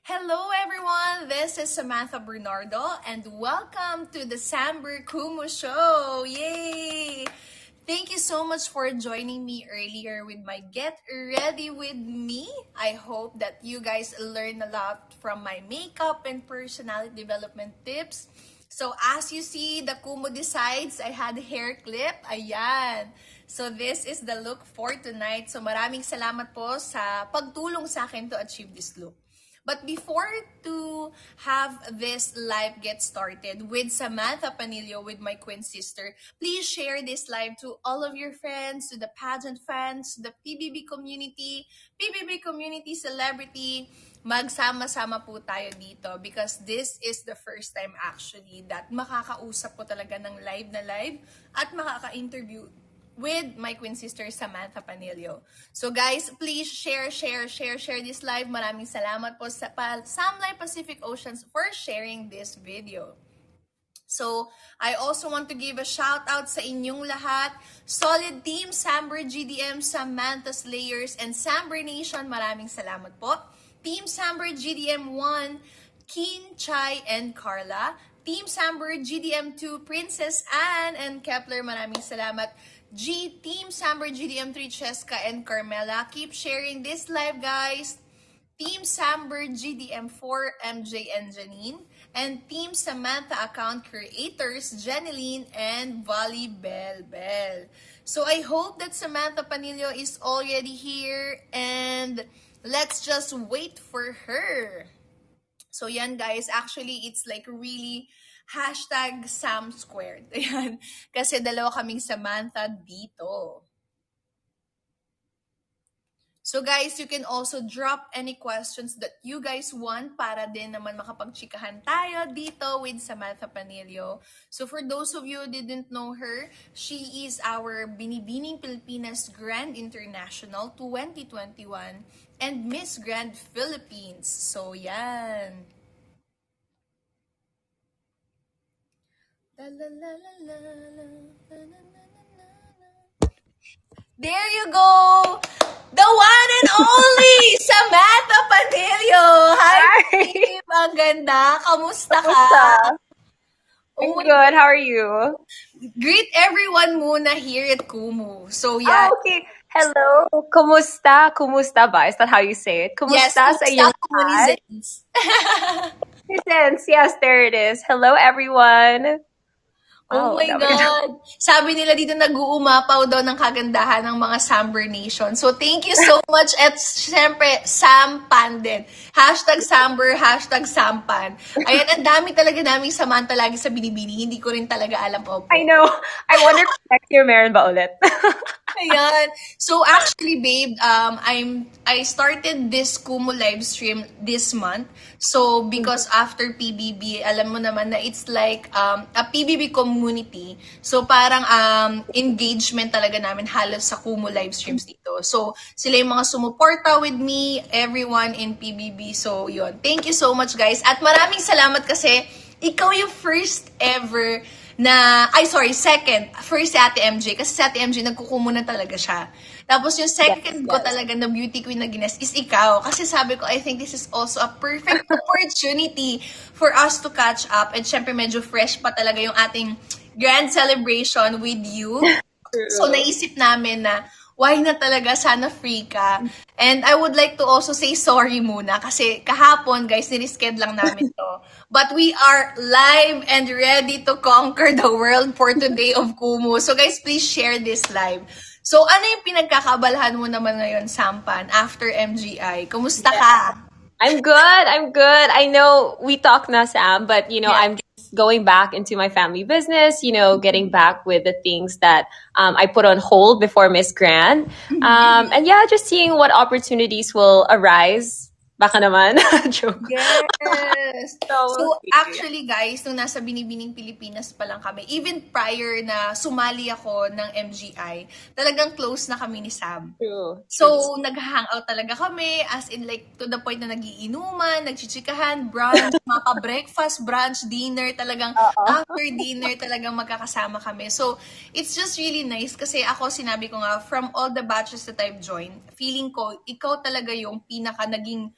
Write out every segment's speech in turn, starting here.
Hello everyone, this is Samantha Bernardo and welcome to the SamBer Kumu Show! Yay! Thank you so much for joining me earlier with my Get Ready With Me. I hope that you guys learn a lot from my makeup and personality development tips. So as you see, the Kumu decides, I had hair clip. Ayan. So this is the look for tonight. So maraming salamat po sa pagtulong sa akin to achieve this look. But before to have this live get started with Samantha Panililio, with my twin sister, please share this live to all of your friends, to the pageant fans, the PBB community celebrity. Magsama-sama po tayo dito because this is the first time actually that makakausap ko talaga ng live na live at makaka-interview with my twin sister Samantha Panililio. So guys, please share this live. Maraming salamat po sa Sam Live Pacific Oceans for sharing this video. So, I also want to give a shout out sa inyong lahat. Solid team, SamBer GDM, Samantha Slayers, and SamBer Nation. Maraming salamat po. Team SamBer GDM 1, Keen, Chai, and Carla. Team SamBer GDM 2, Princess Anne and Kepler. Maraming salamat. Team SamBer GDM 3, Cheska and Carmela. Keep sharing this live, guys. Team SamBer GDM 4, MJ and Janine. And Team Samantha account creators, Janeline and Valley Bell. So I hope that Samantha Panililio is already here and let's just wait for her. So yan guys, actually it's like really hashtag Sam Squared. Ayan. Kasi dalawa kaming Samantha dito. So guys, you can also drop any questions that you guys want para din naman makapagchikahan tayo dito with Samantha Panililio. So for those of you who didn't know her, she is our Binibining Pilipinas Grand International 2021 and Miss Grand Philippines. So yan. There you go! The one and only Samantha Panililio! Hi, team! Ang ganda! Kamusta ka? I'm good. How are you? Greet everyone muna here at Kumu. So, yeah. Okay. Hello. Kumusta? Kumusta ba? Is that how you say it? Yes, Kumusta sa iyong lahat? Yes, there it is. Hello, everyone. Oh my God! Sabi nila dito nag-uumapaw daw ng kagandahan ng mga SamBer Nation. So, thank you so much. At syempre, Sampan din. Hashtag SamBer, hashtag Sampan. Ayan, ang dami talaga naming Samantha lagi sa binibini. Hindi ko rin talaga alam po. I know. I wonder kung next year meron ba ulit? Ayan. So actually, babe, I started this Kumu live stream this month. So because after PBB, alam mo naman na it's like a PBB community. So parang engagement talaga namin halos sa Kumu live streams dito. So sila yung mga sumuporta with me, everyone in PBB. So yun. Thank you so much, guys. At maraming salamat kasi ikaw yung first ever second. First si Ate MJ. Kasi si Ate MJ, nagkukumo na talaga siya. Tapos yung second ko talaga na beauty queen na gines is ikaw. Kasi sabi ko, I think this is also a perfect opportunity for us to catch up. And syempre, medyo fresh pa talaga yung ating grand celebration with you. So, naisip namin na, why na talaga, sana free ka. And I would like to also say sorry muna kasi kahapon, guys, nirisked lang namin to. But we are live and ready to conquer the world for today of Kumu. So guys, please share this live. So ano yung pinagkakabalahan mo naman ngayon, Sampan, after MGI? Kumusta ka? I'm good. I know we talk na, Sam, but I'm just going back into my family business, getting back with the things that I put on hold before Miss Grand. And yeah, just seeing what opportunities will arise. Baka naman. Joke. Yes. So, actually, guys, nung nasa Binibining Pilipinas pa lang kami, even prior na sumali ako ng MGI, talagang close na kami ni Sam. True. So, nag-hangout talaga kami, as in like, to the point na nagiinuman, nagchichikahan, brunch, mapa-breakfast, brunch, dinner, talagang after dinner, talagang magkakasama kami. So, it's just really nice kasi ako, sinabi ko nga, from all the batches that I've joined, feeling ko, ikaw talaga yung pinaka naging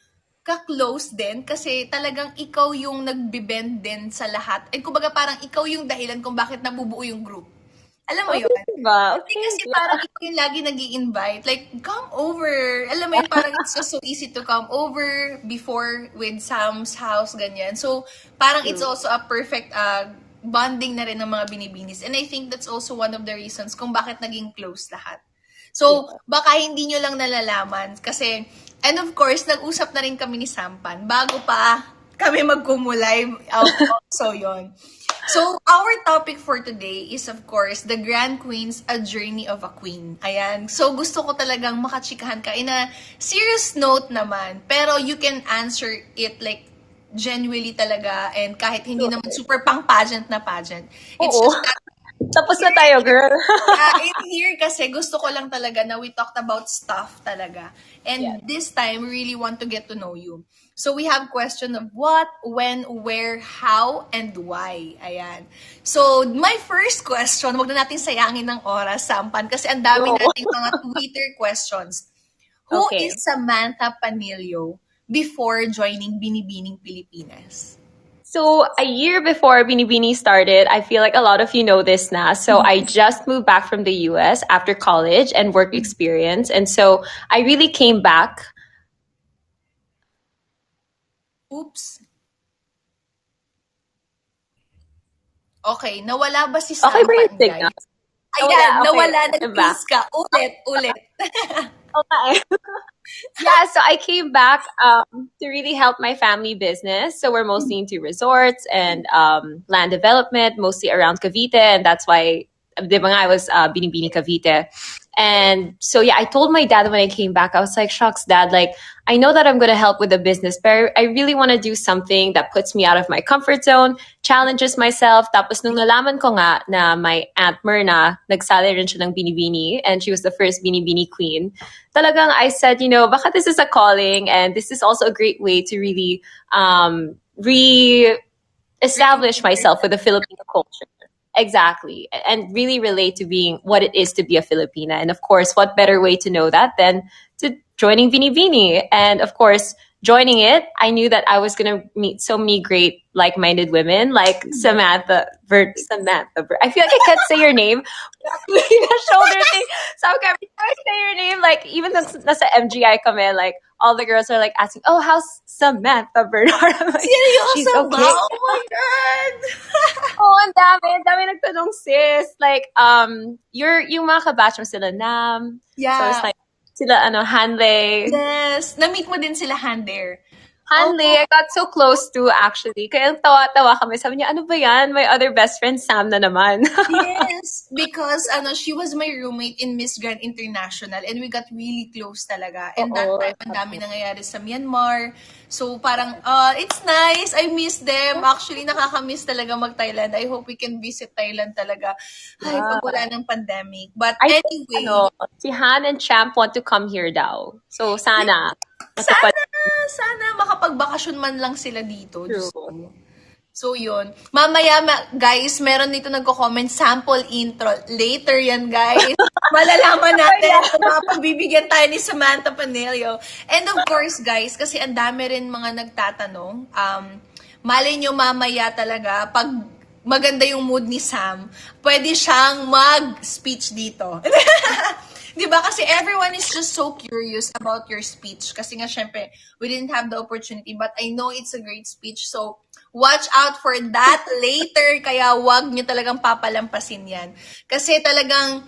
ka-close din kasi talagang ikaw yung nagbe-bend din sa lahat. And kumbaga parang ikaw yung dahilan kung bakit nabubuo yung group. Alam mo Oh, yun? diba? Hindi Okay. kasi parang ikaw yung lagi nag invite Like, come over. Alam mo yun, parang it's just so easy to come over before with Sam's house, ganyan. So, parang it's also a perfect bonding na rin ng mga binibinis. And I think that's also one of the reasons kung bakit naging close lahat. So, baka hindi nyo lang nalalaman kasi, and of course, nag-usap na rin kami ni Sampan bago pa kami mag-Kumu-live. So, yon. So, our topic for today is, of course, the Grand Queens, A Journey of a Queen. Ayan. So, gusto ko talagang makachikahan ka in a serious note naman. Pero you can answer it like genuinely talaga and kahit hindi naman super pang-pageant na pageant. It's Oo. just that Tapos na tayo, girl. in here kasi gusto ko lang talaga na we talked about stuff talaga. And this time, we really want to get to know you. So we have question of what, when, where, how, and why. Ayan. So my first question, wag na natin sayangin ng oras, Sampan, kasi ang dami nating mga Twitter questions. Who Okay. is Samantha Panililio before joining Binibining Pilipinas? So a year before Binibini started, I feel like a lot of you know this now. So I just moved back from the US after college and work experience. And so I really came back. Oops. Okay, nawala ba si Okay ba yung Sampan, signal? guys? Ayan, nawala. Okay. I'm back. Nag-freeze ka. Ulit. Okay. Yeah, so I came back to really help my family business. So we're mostly into resorts and land development, mostly around Cavite, and that's why di ba nga, I was Binibini Cavite. And so yeah, I told my dad when I came back, I was like, shucks, dad, like I know that I'm gonna help with the business, but I really want to do something that puts me out of my comfort zone, challenges myself. Tapos nung nalaman ko nga na my Aunt Myrna, nagsali rin siya ng Binibini, and she was the first Binibini queen. Talagang I said, baka this is a calling, and this is also a great way to really re-establish myself with the Filipino culture. Exactly. And really relate to being what it is to be a Filipina. And of course, what better way to know that than to joining Binibini? And of course, joining it, I knew that I was going to meet so many great like-minded women like Samantha. I feel like I can't say your name. The shoulder thing. So every time I say your name, like even nasa MGI kami, like all the girls are like asking, "Oh, how's Samantha Bernardo?" Like, she's Seryoso ba? okay. Oh my God! Oh, ang dami nagtanong, sis. Like, yung mga kabatch mo sila, Nam. Yeah. So it's like, sila, Hanley. Yes. Na-meet mo din sila, Hander. Hanley, I got so close to, actually. Kaya tawa-tawa kami. Sabi niya, ano ba yan? My other best friend, Sam na naman. Yes, because she was my roommate in Miss Grand International and we got really close talaga. And that time, ang dami nangyayari sa Myanmar. So parang, it's nice. I miss them. Actually, nakakamiss talaga mag-Thailand. I hope we can visit Thailand talaga. Ay, pag wala ng pandemic. But I anyway. think, si Han and Champ want to come here daw. So, sana. Sana makapagbakasyon man lang sila dito. True. So, yun. Mamaya, guys, meron dito nagko-comment, sample intro. Later yan, guys. Malalaman natin kung mapagbibigyan tayo ni Samantha Panililio. And of course, guys, kasi ang dami rin mga nagtatanong, malay nyo mamaya talaga, pag maganda yung mood ni Sam, pwede siyang mag-speech dito. Diba? Kasi everyone is just so curious about your speech. Kasi nga, syempre, we didn't have the opportunity. But I know it's a great speech. So, watch out for that later. Kaya wag nyo talagang papalampasin yan. Kasi talagang,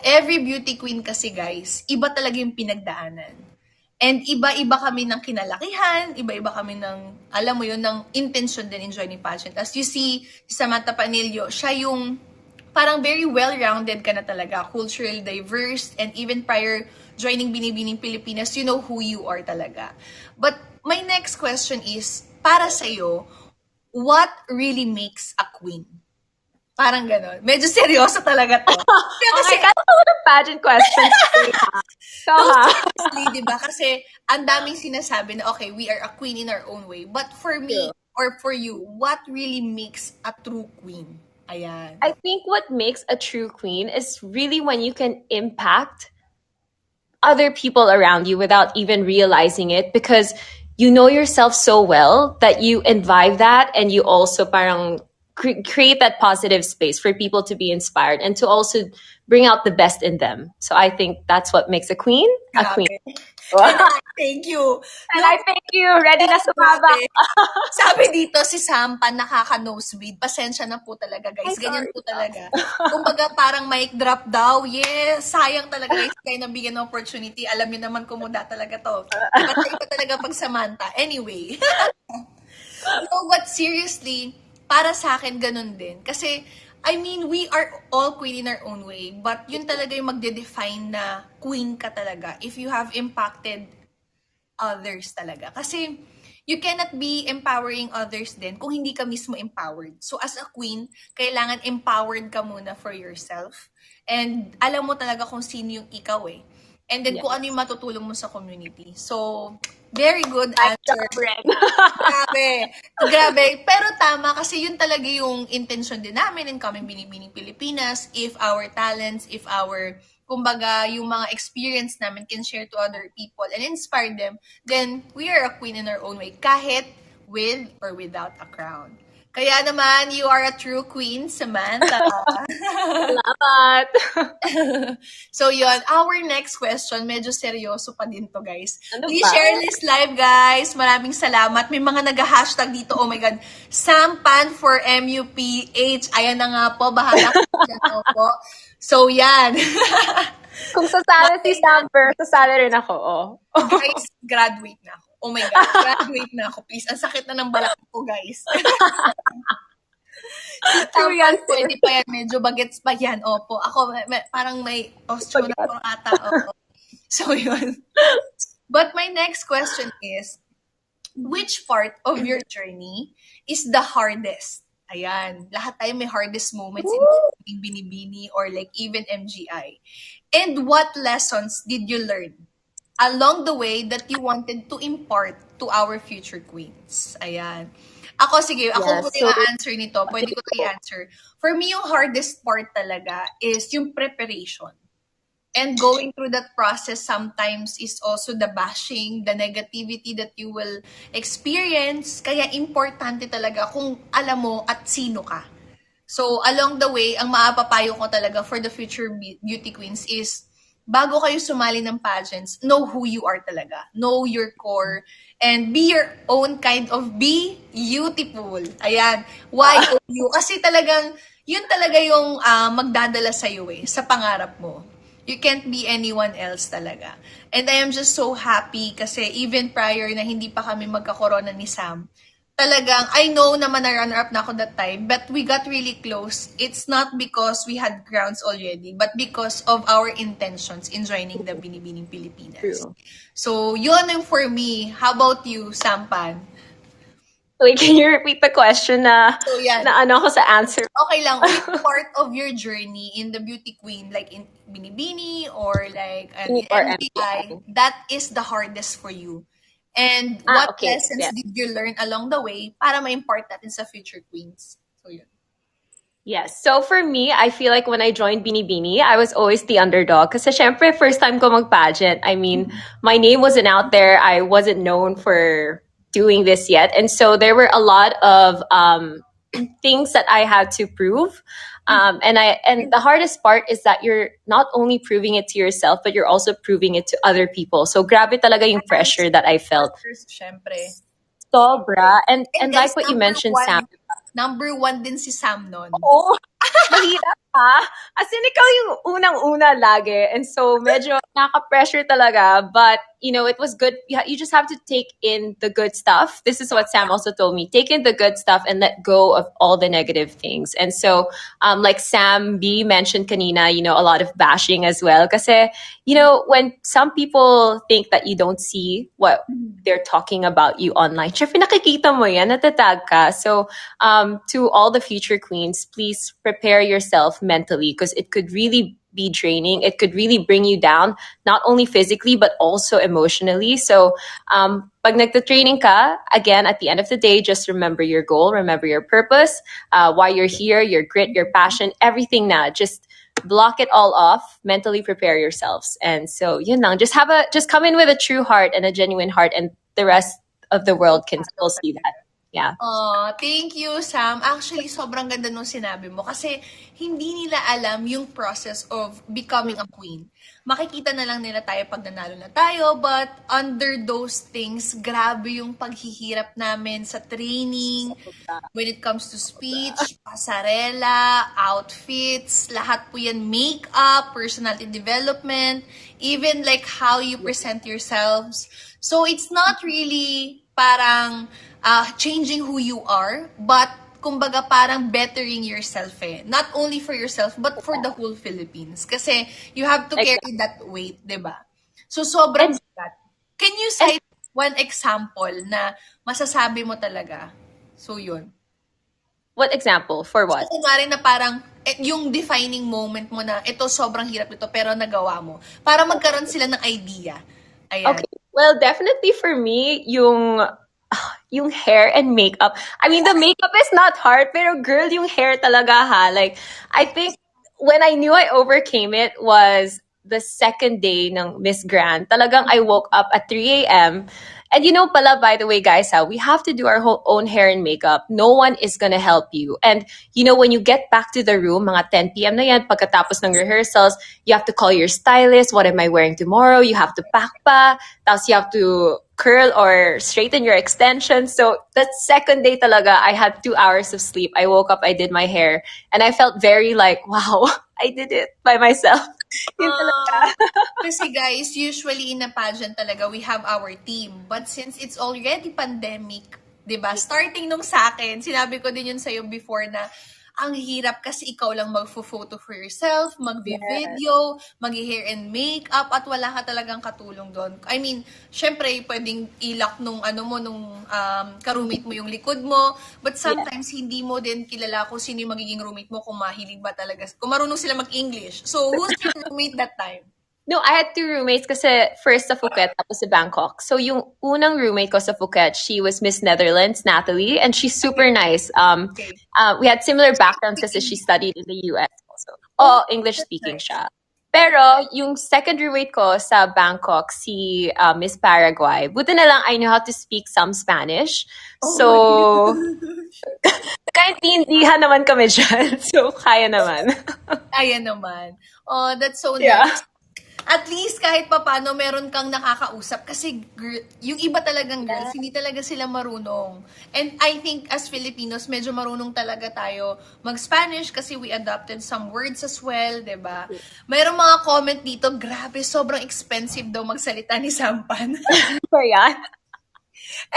every beauty queen kasi, guys, iba talaga yung pinagdaanan. And iba-iba kami ng kinalakihan, iba-iba kami ng, alam mo yun, ng intention din in joining pageant. As you see, Samantha Panililio, siya yung parang very well-rounded ka na talaga, culturally diverse, and even prior joining Binibining Pilipinas, you know who you are talaga. But my next question is, para sa'yo, what really makes a queen? Parang ganon. Medyo seryoso talaga to. Kasi, oh my God, what a pageant question. So, seriously, diba? Kasi ang daming sinasabi na, okay, we are a queen in our own way. But for me, or for you, what really makes a true queen? Ayan. I think what makes a true queen is really when you can impact other people around you without even realizing it, because you know yourself so well that you imbibe that, and you also parang create that positive space for people to be inspired and to also bring out the best in them. So I think that's what makes a queen a queen. Grabe. And I thank you. And No, I thank you. Ready na sumabak. grabe. Sabi dito si Sampan nakaka-nosebleed. Pasensya na po talaga, guys. Ay, Ganyan sorry. po talaga. Kumbaga parang mic drop daw. Yes, sayang talaga guys kayo nabigyan ng opportunity. Alam niyo naman kumuda talaga to. Iba sa iba talaga pag Samantha. Anyway. No, but seriously, para sa akin ganun din. Kasi, I mean, we are all queen in our own way. But yun talaga yung magde-define na queen ka talaga if you have impacted others talaga. Kasi, you cannot be empowering others din kung hindi ka mismo empowered. So, as a queen, kailangan empowered ka muna for yourself. And alam mo talaga kung sino yung ikaw eh. And then, kung ano yung matutulong mo sa community. So, very good answer. Grabe. Grabe. Pero tama kasi yun talaga yung intention din namin in Coming Binibining Pilipinas. If our talents, if our, kumbaga, yung mga experience namin can share to other people and inspire them, then we are a queen in our own way. Kahit with or without a crown. Kaya naman, you are a true queen, Samantha. Salamat. So yun, our next question, medyo seryoso pa din to guys. Ano Please ba? share this live guys. Maraming salamat. May mga nag-hashtag dito. Oh my God. Sampan for MUPH. Ayan na nga po. Bahala ko dyan. Opo. So yan. Kung sasali si SamBer, sasali rin ako. Oh. Guys, graduate na ako. Oh my God. Graduate na ako. Please. Ang sakit na ng balak ko guys. True yan, sir. Pwede pa yan, medyo bagets pa yan. Opo. Ako, parang may osteo na po ata. Opo. So, yun. But my next question is, which part of your journey is the hardest? Ayan. Lahat tayo may hardest moments in Binibini or like even MGI. And what lessons did you learn along the way that you wanted to impart to our future queens? Ayan. Ako, sige, ako muna yung answer nito. Pwede ko to i-answer. For me, yung hardest part talaga is yung preparation. And going through that process sometimes is also the bashing, the negativity that you will experience. Kaya importante talaga kung alam mo at sino ka. So, along the way, ang maapapayo ko talaga for the future beauty queens is bago kayo sumali ng pageants, know who you are talaga. Know your core. And be your own kind of be beautiful. Ayan. Why you? Kasi talagang, yun talaga yung magdadala sa'yo eh, sa pangarap mo. You can't be anyone else talaga. And I am just so happy kasi even prior na hindi pa kami magkakorona ni Sam, talagang, I know naman na runner-up na ako that time, but we got really close. It's not because we had grounds already, but because of our intentions in joining the Binibining Pilipinas. True. So, yun yung for me. How about you, Sampan? Wait, can you repeat the question na, So, yan. na ano ako sa answer? Okay lang, which part of your journey in the beauty queen, like in Binibini or like in MPI, that is the hardest for you? And what lessons did you learn along the way para ma-impart natin sa future queens? So, yun. Yes. So for me, I feel like when I joined Binibini, I was always the underdog. Kasi syempre, first time ko mag-pageant. I mean, my name wasn't out there. I wasn't known for doing this yet. And so there were a lot of things that I had to prove. And the hardest part is that you're not only proving it to yourself, but you're also proving it to other people. So grabe talaga yung pressure that I felt. Syempre. Sobra. And guys, like what you mentioned, Sam. Number 1 din si Sam nun. Oo. Mahirap ha. As in, ikaw yung unang-una lagi. And so, medyo nakaka-pressure talaga. But, you know, it was good. You just have to take in the good stuff. This is what Sam also told me. Take in the good stuff and let go of all the negative things. And so, like Sam B mentioned kanina, you know, a lot of bashing as well. Kasi, you know, when some people think that you don't see what they're talking about you online, syempre nakikita mo yan, natatag ka. So, to all the future queens, please prepare yourself mentally because it could really be draining. It could really bring you down, not only physically, but also emotionally. So, pag nagta-training ka, again, at the end of the day, just remember your goal, remember your purpose, why you're here, your grit, your passion, everything na. Just block it all off, mentally prepare yourselves. And so, yun lang, just come in with a true heart and a genuine heart, and the rest of the world can still see that. Yeah. Oh, thank you, Sam. Actually, sobrang ganda nung sinabi mo kasi hindi nila alam yung process of becoming a queen. Makikita na lang nila tayo pag nanalo na tayo, but under those things, grabe yung paghihirap namin sa training, when it comes to speech, pasarela, outfits, lahat po yan, makeup, personality development, even like how you present yourselves. So it's not really parang changing who you are, but kumbaga parang bettering yourself eh. Not only for yourself, but for the whole Philippines. Kasi you have to carry that weight, di ba? So sobrang And, bigat. Can you cite one example na masasabi mo talaga? So yun. what example? For So what? kunwari na parang yung defining moment mo na ito sobrang hirap ito pero nagawa mo. Para magkaroon sila ng idea. Ayan. Okay. Well, definitely for me, yung hair and makeup. I mean, the makeup is not hard, pero girl, yung hair talaga ha. Like, I think when I knew I overcame it was the second day ng Miss Grand. Talagang I woke up at 3 a.m. And you know pala, by the way, guys, we have to do our own hair and makeup. No one is gonna help you. And you know, when you get back to the room, mga 10 p.m. na yan, pagkatapos ng rehearsals, you have to call your stylist, what am I wearing tomorrow? You have to pack pa, tapos you have to curl or straighten your extensions. So that second day talaga, I had 2 hours of sleep. I woke up, I did my hair, and I felt very like, wow, I did it by myself. Yun talaga. Kasi guys, usually in a pageant talaga, we have our team. But since it's already pandemic, 'di ba? Starting nung sa akin, sinabi ko din yun sa'yo before na ang hirap kasi ikaw lang magfo-photo for yourself, magvi-video, mag-hair and makeup, at wala ka talagang katulong doon. I mean, syempre, pwedeng ilak nung ano mo, nung ka-roommate mo yung likod mo, but sometimes hindi mo din kilala kung sino yung magiging roommate mo, kung mahilig ba talaga, kung marunong sila mag-English. So, who's your roommate that time? No, I had 2 roommates kasi first sa Phuket tapos sa Bangkok. So yung unang roommate ko sa Phuket, she was Miss Netherlands, Natalie, and she's super nice. Okay. We had similar backgrounds kasi she studied in the US also. Oh, English speaking siya. Pero yung second roommate ko sa Bangkok, si Miss Paraguay. Buti na lang I know how to speak some Spanish. So, kaintindihan naman kami dyan. So, kaya naman. Ayan naman. Oh, that's so Yeah. nice. At least kahit papano meron kang nakakausap kasi yung iba talagang girls, hindi talaga sila marunong. And I think as Filipinos, medyo marunong talaga tayo mag-Spanish kasi we adopted some words as well, 'di ba? Mayroong mga comment dito, grabe, sobrang expensive daw magsalita ni Sampan. So, yeah.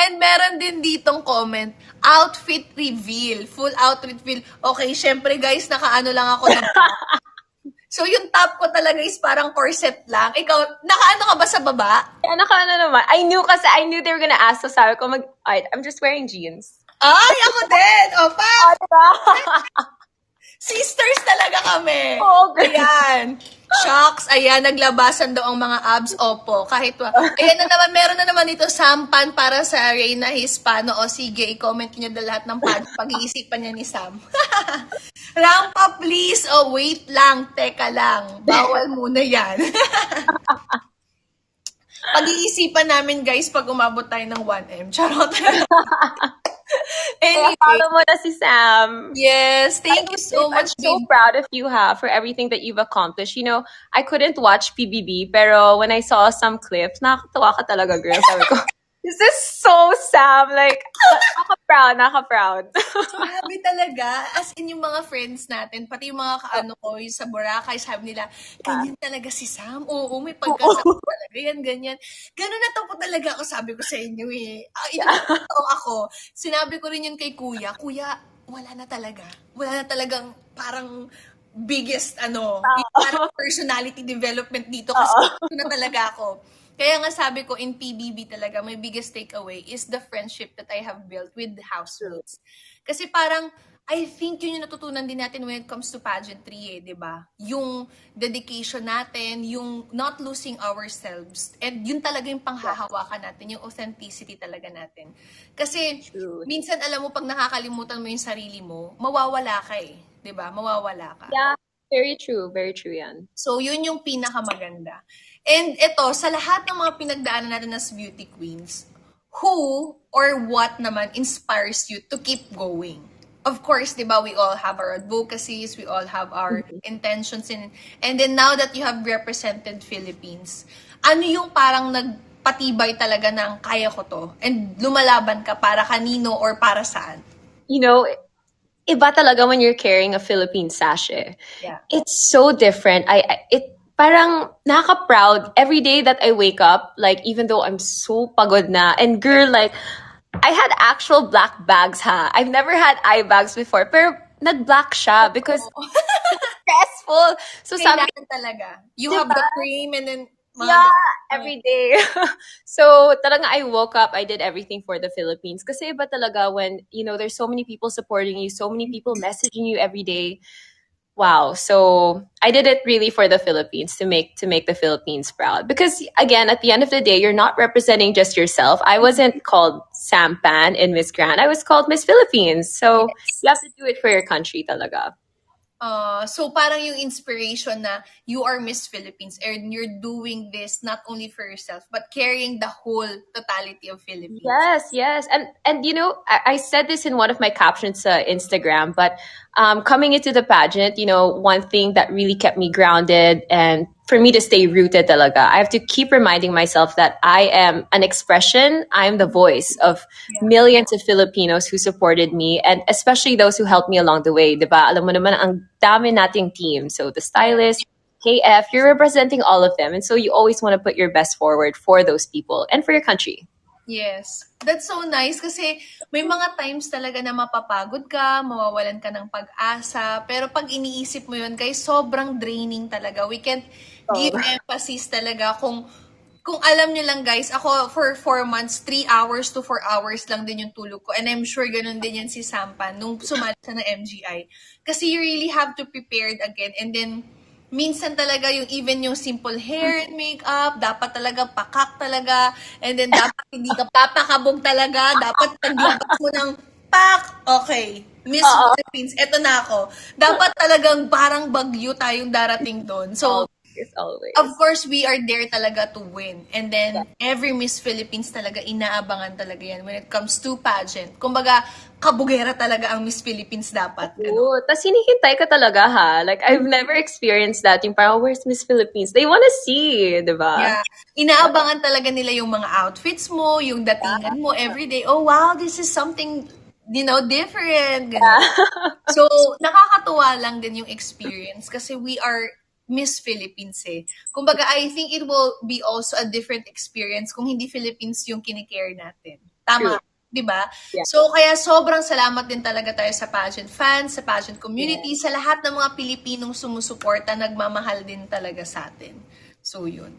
And meron din ditong comment, outfit reveal, full outfit reveal. Okay, syempre guys, nakaano lang ako ng So, yung top ko talaga is parang corset lang. Ikaw, nakaano ka ba sa baba? Ano naman? I knew they were gonna ask. So sabi ko, I'm just wearing jeans. Ay, ako din! Opa! Diba? Sisters talaga kami! Okay. Ayan. Shocks. Ayan, naglabasan daw ang mga abs. Opo. Kahit ayan na naman, meron na naman dito sampan para sa Reyna Hispano. O sige, i-comment niyo na lahat ng pag-iisipan niya ni Sam. Ramp up, please. Oh, wait lang. Teka lang. Bawal muna yan. Pag-iisipan namin, guys, pag umabot tayo ng 1M. Charot. Anyway. Follow mo na si Sam. Yes, thank you so much. I'm so proud of you, for everything that you've accomplished. You know, I couldn't watch PBB, pero when I saw some clips, nakakatawa ka talaga, girl. Sabi ko, this is so Sam. Like, naka-proud. Sabi talaga, as in yung mga friends natin, pati yung mga kaano ko, yung sa Boracay, sabi nila, ganyan talaga si Sam. Oo, may pagkasama talaga yan, ganyan. Ganun na po talaga ako, sabi ko sa inyo eh. Ako, sinabi ko rin yun kay Kuya, wala na talaga. Wala na talagang parang biggest yung parang personality development dito kasi ito na talaga ako. Kaya nga sabi ko, in PBB talaga, my biggest takeaway is the friendship that I have built with the housemates. Kasi parang, I think yun yung natutunan din natin when it comes to pageantry, di ba? Yung dedication natin, yung not losing ourselves, and yun talaga yung panghahawakan natin, yung authenticity talaga natin. Kasi, minsan alam mo, pag nakakalimutan mo yung sarili mo, mawawala ka eh. Di ba? Mawawala ka. Yeah, very true yan. So, yun yung pinakamaganda. And ito, sa lahat ng mga pinagdaanan natin as beauty queens, who or what naman inspires you to keep going? Of course, di ba, we all have our advocacies, we all have our intentions, and then now that you have represented Philippines, ano yung parang nagpatibay talaga ng kaya ko to, and lumalaban ka para kanino or para saan? You know, iba talaga when you're carrying a Philippine sachet. Yeah. It's so different. It parang nakaka-proud every day that I wake up, like even though I'm so pagod na, and girl, like I had actual black bags, ha. I've never had eye bags before, pero nag-black siya because stressful. So sabi, Kailangan talaga. You have the cream and then mga yeah, every day. So talaga I woke up, I did everything for the Philippines. Kasi iba talaga when, there's so many people supporting you, so many people messaging you every day. Wow. So I did it really for the Philippines to make the Philippines proud. Because again, at the end of the day, you're not representing just yourself. I wasn't called Sam Pan in Miss Grand. I was called Miss Philippines. So you have to do it for your country talaga. So parang yung inspiration na you are Miss Philippines and you're doing this not only for yourself but carrying the whole totality of Philippines. Yes. And I said this in one of my captions Instagram, but coming into the pageant, one thing that really kept me grounded and for me to stay rooted talaga, I have to keep reminding myself that I am an expression, I'm the voice of millions of Filipinos who supported me and especially those who helped me along the way, diba? Alam mo naman, ang dami nating team. So the stylist, KF, you're representing all of them. And so you always want to put your best forward for those people and for your country. Yes. That's so nice kasi may mga times talaga na mapapagod ka, mawawalan ka ng pag-asa, pero pag iniisip mo yun, guys, sobrang draining talaga. We can't give emphasis talaga kung alam nyo lang, guys, ako for 4 months, 3 hours to 4 hours lang din yung tulog ko. And I'm sure ganun din yan si Sampan nung sumali siya ng MGI. Kasi you really have to prepare again and then minsan talaga even yung simple hair and makeup, dapat talaga pakak talaga, and then dapat hindi ka papakabog talaga, dapat paglabas mo ng pak, okay, Miss Philippines, eto na ako. Dapat talagang parang bagyo tayong darating doon. So, always. Of course, we are there talaga to win. And then, every Miss Philippines talaga, inaabangan talaga yan when it comes to pageant. Kumbaga, kabugera talaga ang Miss Philippines dapat. Oo, tas hinihintay ka talaga, ha? Like, I've never experienced that. Yung parang, where's Miss Philippines? They wanna see, diba? Yeah. Inaabangan talaga nila yung mga outfits mo, yung datingan mo everyday. Oh, wow, this is something, different. Ganun. So, nakakatuwa lang din yung experience kasi we are Miss Philippines eh. Kumbaga, I think it will be also a different experience kung hindi Philippines yung kinikare natin. Tama, di ba? Yeah. So, kaya sobrang salamat din talaga tayo sa pageant fans, sa pageant community, sa lahat ng mga Pilipinong sumusuporta, nagmamahal din talaga sa atin. So, yun.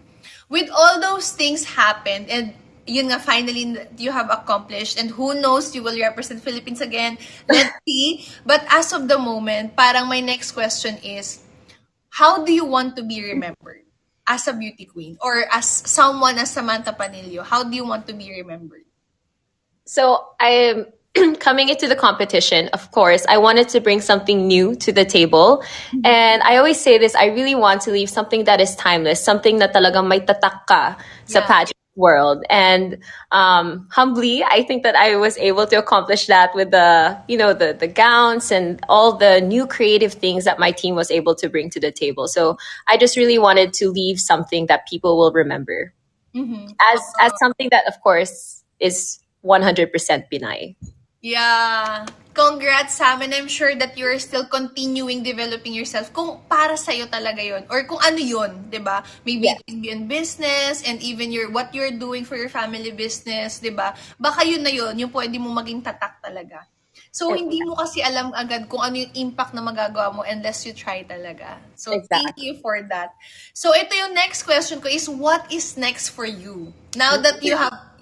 With all those things happened, and yun nga, finally, you have accomplished, and who knows, you will represent Philippines again. Let's see. But as of the moment, parang my next question is, how do you want to be remembered as a beauty queen or as someone as Samantha Panililio? How do you want to be remembered? So I'm coming into the competition, of course, I wanted to bring something new to the table. And I always say this, I really want to leave something that is timeless, something na talagang may tatak ka sa pageant world. And humbly, I think that I was able to accomplish that with the gowns and all the new creative things that my team was able to bring to the table. So I just really wanted to leave something that people will remember as something that, of course, is 100% Pinay. Yeah. Congrats, Sam, and I'm sure that you're still continuing developing yourself kung para sa'yo talaga yon or kung ano yon, di ba? Maybe it can be in business and even what you're doing for your family business, di ba? Baka yun na yun, yung pwede mo maging tatak talaga. So, hindi mo kasi alam agad kung ano yung impact na magagawa mo unless you try talaga. So, Thank you for that. So, ito yung next question ko is, what is next for you? Now that you have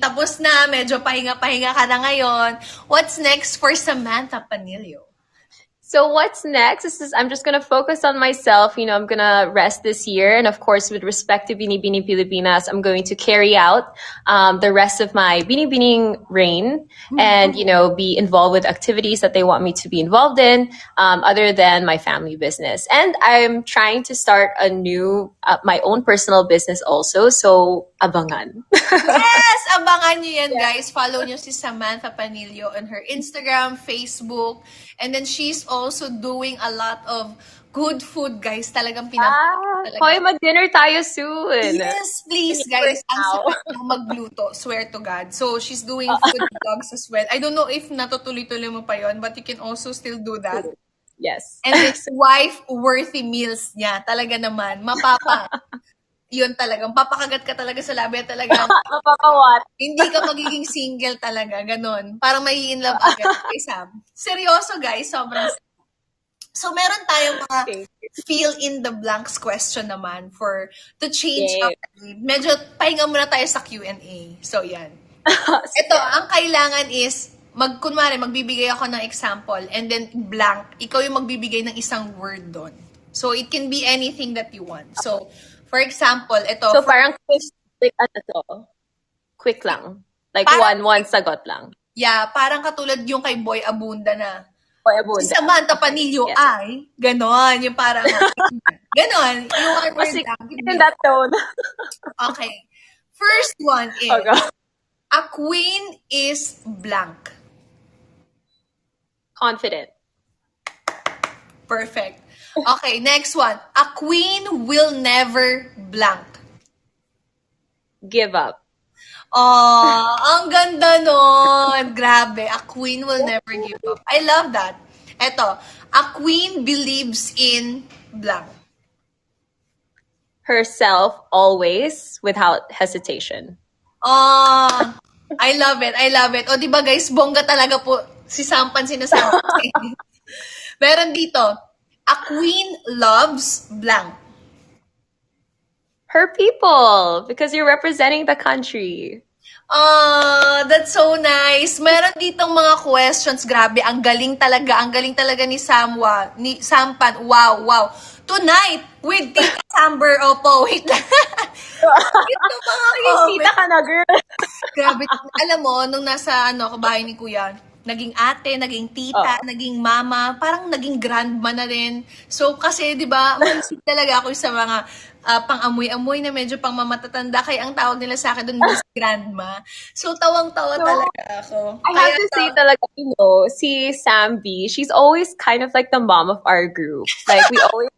tapos na, medyo pahinga-pahinga ka na ngayon. What's next for Samantha Panililio? So what's next is I'm just going to focus on myself. I'm going to rest this year. And of course, with respect to Bini Bini Pilipinas, I'm going to carry out the rest of my Bini Bini reign and, be involved with activities that they want me to be involved in other than my family business. And I'm trying to start a new, my own personal business also. So abangan. Yes! Abangan nyo yan, guys. Follow nyo si Samantha Panililio on her Instagram, Facebook. And then she's also doing a lot of good food, guys. Talagang talaga. Hoy, mag-dinner tayo soon. Yes, please, Can you guys. work Ang out? sarap niyang magluto. Swear to God. So, she's doing food vlogs as well. I don't know if natutuloy-tuloy mo pa yon, but you can also still do that. Yes. And then, wife-worthy meals niya. Talaga naman. Yun talagang, papakagat ka talaga sa labi at talaga, Mapapawat. hindi ka magiging single talaga. Ganon. Parang may in love agad kay Sam. Seryoso, guys. Sobrang. So, meron tayong mga fill in the blanks question naman to change Okay. up. Medyo pahinga muna tayo sa Q&A. So, yan. Ito, ang kailangan is, kunwari, magbibigay ako ng example and then blank. Ikaw yung magbibigay ng isang word doon. So, it can be anything that you want. So, for example, ito. So, parang quick lang. Like, Parang- one sagot lang. Yeah, parang katulad yung kay Boy Abunda na, Boy Abunda. si Samantha Panililio Yes. ay, ganon, yung parang, ganon, yung word Kasi lang. in that tone. Okay. First one is, Oh, God. a queen is blank. Confident. Perfect. Okay, next one. A queen will never blank. Give up. Oh, ang ganda nun. Grabe. A queen will never give up. I love that. Eto, a queen believes in blank. Herself always without hesitation. Oh, I love it. I love it. O, di ba guys, bongga talaga po si Sampan sinasabi. Meron dito, a queen loves blank. Her people, because you're representing the country. Oh, that's so nice. Meron ditong mga questions. Grabe, ang galing talaga. Ang galing talaga ni Sampan. Wow, wow. Tonight, with Tita SamBer. Opo, wait lang. Ito mga Sita ka na, girl. Grabe. Alam mo, nung nasa kabahay ni Kuya, naging ate, naging tita, naging mama, parang naging grandma na rin. So, kasi, di ba, maisip talaga ako sa mga pang-amoy-amoy na medyo pang mamatatanda. Kaya ang tawag nila sa akin doon, Miss Grandma. So, tawang-tawa talaga ako. I have to say talaga, si Sambi, she's always kind of like the mom of our group. Like, we always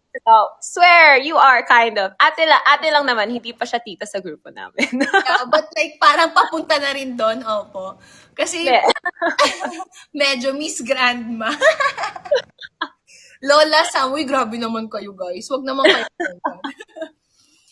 swear, you are kind of. Ate lang naman, hindi pa siya tita sa grupo namin. Yeah, but like, parang papunta na rin doon, opo. Kasi, medyo Miss Grandma. Lola Sam, uy, grabe naman kayo guys. Wag naman kayo.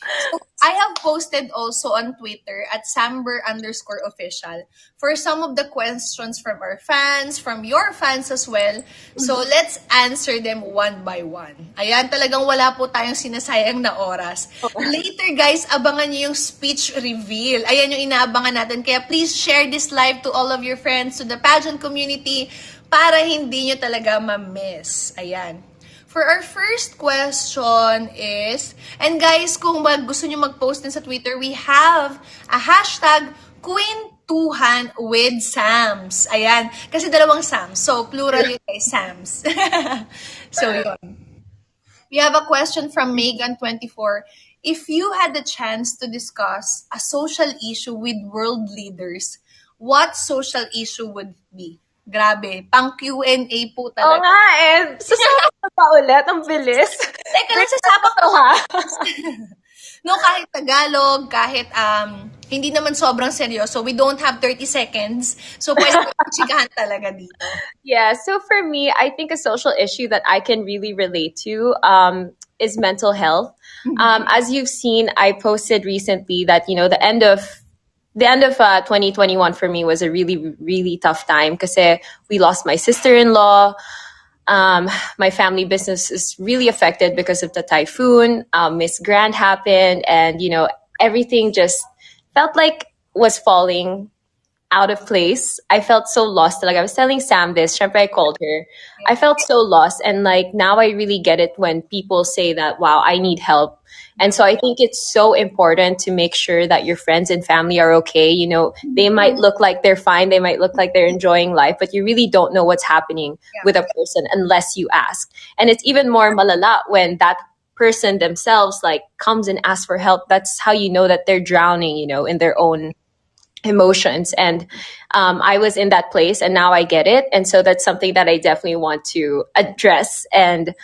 So, I have posted also on Twitter at SamBer_official for some of the questions from our fans, from your fans as well. So, let's answer them one by one. Ayan, talagang wala po tayong sinasayang na oras. Later, guys, abangan nyo yung speech reveal. Ayan yung inaabangan natin. Kaya please share this live to all of your friends, to the pageant community, para hindi nyo talaga ma-miss. Ayan. For our first question is, and guys, kung gusto nyo mag-post din sa Twitter, we have a hashtag Queentuhan with Sams. Ayan. Kasi dalawang Sams. So, plural yun kay Sams. So, yun. We have a question from Megan24. If you had the chance to discuss a social issue with world leaders, what social issue would it be? Grabe, pang Q&A po talaga. Oo nga Susama ka pa ulit, ang bilis. Teka, nagsasabak to ha. No, kahit Tagalog, kahit hindi naman sobrang seryoso, we don't have 30 seconds. So, pwede chikahan talaga dito. Yeah, so for me, I think a social issue that I can really relate to is mental health. As you've seen, I posted recently that, the end of 2021 for me was a really, really tough time because we lost my sister-in-law. My family business is really affected because of the typhoon. Miss Grand happened, and everything just felt like was falling out of place. I felt so lost. Like I was telling Sam this, syempre I called her. I felt so lost, and like now I really get it when people say that, wow, I need help. And so I think it's so important to make sure that your friends and family are okay. They might look like they're fine. They might look like they're enjoying life, but you really don't know what's happening with a person unless you ask. And it's even more malala when that person themselves like comes and asks for help, that's how you know that they're drowning, in their own emotions. And I was in that place, and now I get it. And so that's something that I definitely want to address and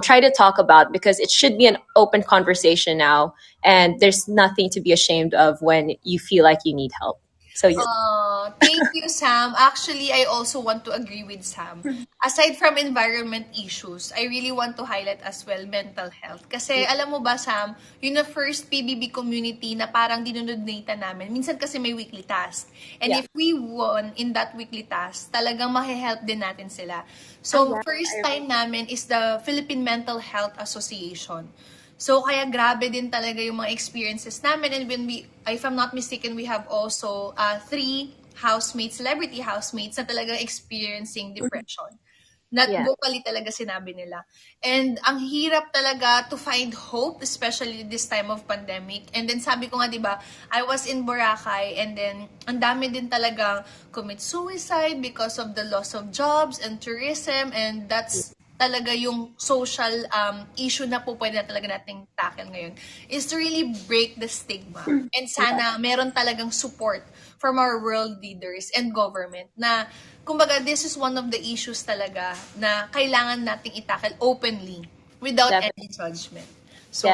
try to talk about, because it should be an open conversation now. And there's nothing to be ashamed of when you feel like you need help. So yeah. Thank you, Sam. Actually, I also want to agree with Sam. Aside from environment issues, I really want to highlight as well mental health. Kasi alam mo ba, Sam, yung na first PBB community na parang dinonodonate namin, minsan kasi may weekly task. And if we won in that weekly task, talagang mahe-help din natin sila. So, first time namin is the Philippine Mental Health Association. So, kaya grabe din talaga yung mga experiences namin. And when if I'm not mistaken, we have also 3 housemates, celebrity housemates na talagang experiencing depression. Not vocally talaga sinabi nila. And ang hirap talaga to find hope, especially this time of pandemic. And then sabi ko nga, di ba, I was in Boracay, and then ang dami din talagang commit suicide because of the loss of jobs and tourism, and that's talaga yung social issue na po pwede na talaga nating tackle ngayon, is to really break the stigma. And sana meron talagang support from our world leaders and government na, kumbaga, this is one of the issues talaga na kailangan nating itackle openly without any judgment. So,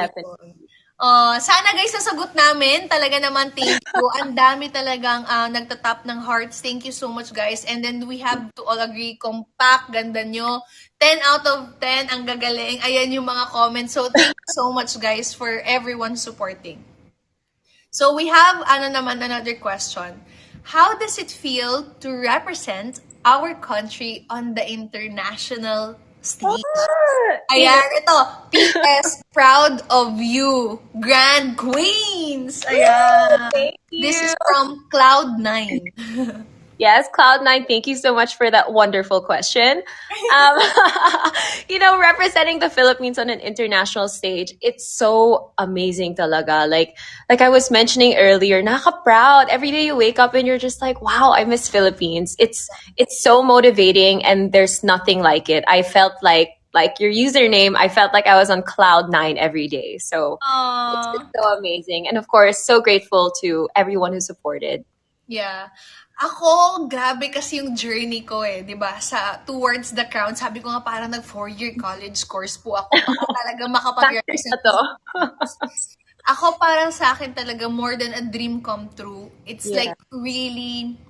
sana guys, nasagot namin. Talaga naman, thank you. Ang dami talagang nagtatap ng hearts. Thank you so much, guys. And then we have to all agree, compact, ganda nyo. 10 out of 10, ang gagaling. Ayan yung mga comments. So, thank you so much, guys, for everyone supporting. So, we have another question. How does it feel to represent our country on the international stage? Ayan, ito. PS, proud of you, Grand Queens. Ayan. This is from Cloud9. Yes, Cloud9, thank you so much for that wonderful question. Representing the Philippines on an international stage, it's so amazing talaga. Like I was mentioning earlier, nakaka-proud. Every day you wake up and you're just like, wow, I miss Philippines. It's so motivating, and there's nothing like it. I felt like your username, I felt like I was on Cloud9 every day. So it's just so amazing. And of course, so grateful to everyone who supported. Yeah. Ako, grabe kasi yung journey ko di ba? Towards the crown, sabi ko nga parang nag-4-year college course po ako para talaga makapag-represent. Ako, parang sa akin talaga more than a dream come true. It's like really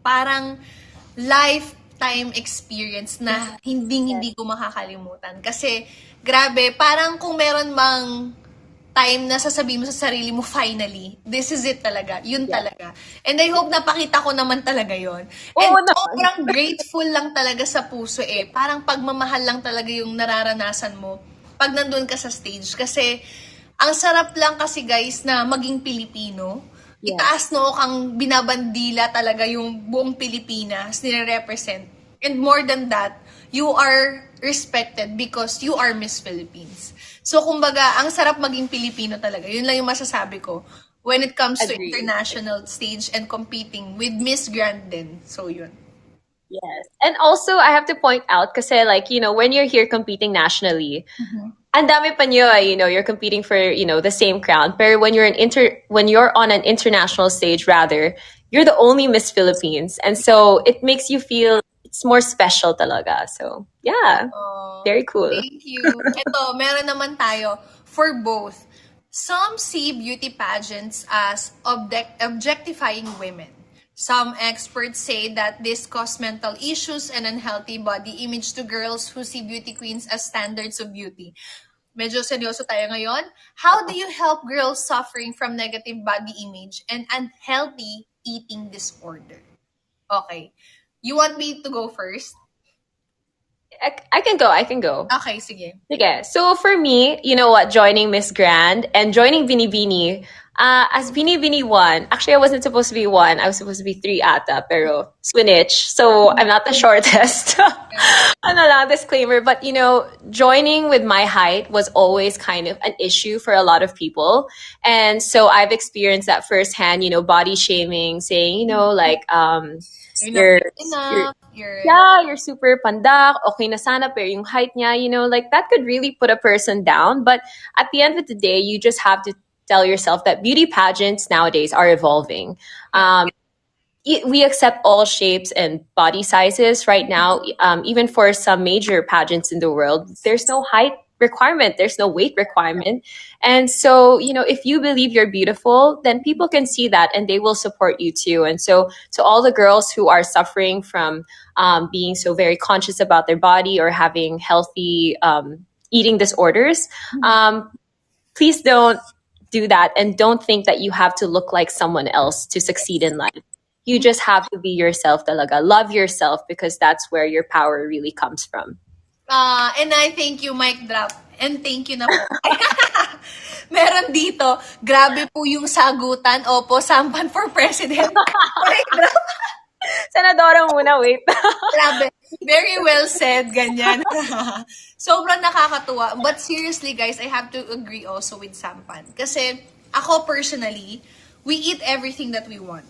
parang lifetime experience na hindi ko makakalimutan. Kasi, grabe, parang kung meron mang time na sasabihin mo sa sarili mo, finally, this is it talaga. Yun talaga. And I hope napakita ko naman talaga yon. And sobrang grateful lang talaga sa puso Parang pagmamahal lang talaga yung nararanasan mo pag nandun ka sa stage. Kasi, ang sarap lang kasi guys na maging Pilipino. Itaas noo kang binabandila talaga yung buong Pilipinas, nire-represent. And more than that, you are respected because you are Miss Philippines. So, kumbaga, ang sarap maging Pilipino talaga. Yun lang yung masasabi ko when it comes to international stage and competing with Miss Grand din. So, yun. Yes. And also, I have to point out, kasi when you're here competing nationally, ang dami pa nyo, you're competing for, the same crown. Pero when you're on an international stage, rather, you're the only Miss Philippines. And so, it makes you feel it's more special talaga. So, yeah. Very cool. Thank you. Ito, meron naman tayo for both. Some see beauty pageants as objectifying women. Some experts say that this causes mental issues and unhealthy body image to girls who see beauty queens as standards of beauty. Medyo seryoso tayo ngayon. How do you help girls suffering from negative body image and unhealthy eating disorder? Okay. You want me to go first? I can go. Okay, sige. So for me, you know what, joining Miss Grand and joining Binibini, as Binibini 1, actually I wasn't supposed to be 1, I was supposed to be 3 ata, pero swinitch, so I'm not the shortest. Disclaimer, but joining with my height was always kind of an issue for a lot of people. And so I've experienced that firsthand, body shaming, saying, You're not you're, fit you're enough. You're yeah, you're super pandak, okay na sana, pero yung height niya, like that could really put a person down. But at the end of the day, you just have to tell yourself that beauty pageants nowadays are evolving. yeah. We accept all shapes and body sizes right now. Even for some major pageants in the world, there's no height requirement, there's no weight requirement. And so, if you believe you're beautiful, then people can see that and they will support you too. And so, to all the girls who are suffering from being so very conscious about their body or having healthy eating disorders, please don't do that, and don't think that you have to look like someone else to succeed in life. You just have to be yourself talaga. Love yourself, because that's where your power really comes from. And I thank you, Mike Drop. And thank you na po. Meron dito, grabe po yung sagutan. Opo, Sampan for President. Mike Drop. Senadora muna, wait. Grabe. Very well said, ganyan. Sobrang nakakatuwa. But seriously, guys, I have to agree also with Sampan. Kasi ako personally, we eat everything that we want.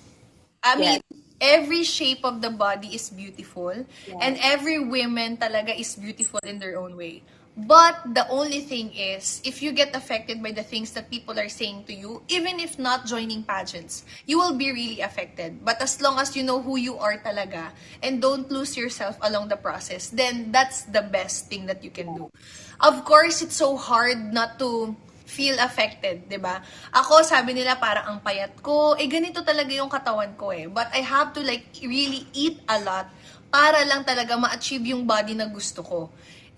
I mean, every shape of the body is beautiful. And every woman talaga is beautiful in their own way. But the only thing is, if you get affected by the things that people are saying to you, even if not joining pageants, you will be really affected. But as long as you know who you are talaga, and don't lose yourself along the process, then that's the best thing that you can do. Of course, it's so hard not to feel affected, 'di ba? Ako, sabi nila parang ang payat ko, ganito talaga yung katawan ko eh. But I have to like really eat a lot para lang talaga ma-achieve yung body na gusto ko.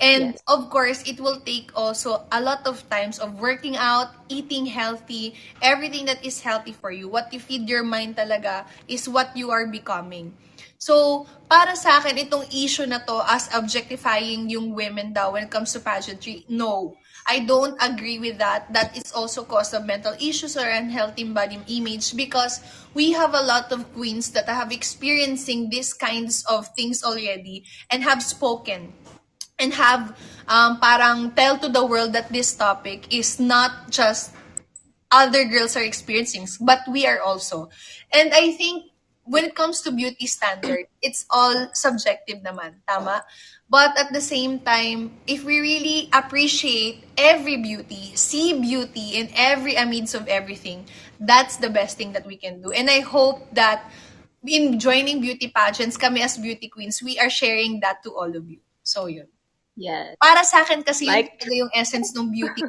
And of course, it will take also a lot of times of working out, eating healthy, everything that is healthy for you. What you feed your mind talaga is what you are becoming. So, para sa akin, itong issue na to as objectifying yung women daw when it comes to pageantry, no. I don't agree with that. That is also cause of mental issues or unhealthy body image, because we have a lot of queens that have experiencing these kinds of things already and have spoken and have parang tell to the world that this topic is not just other girls are experiencing, but we are also. And I think when it comes to beauty standard, it's all subjective naman, tama? But at the same time, if we really appreciate every beauty, see beauty in every amidst of everything, that's the best thing that we can do. And I hope that in joining beauty pageants, kami as beauty queens, we are sharing that to all of you. So yun. Yes. Para sa akin kasi yun Like, talaga yung essence ng beauty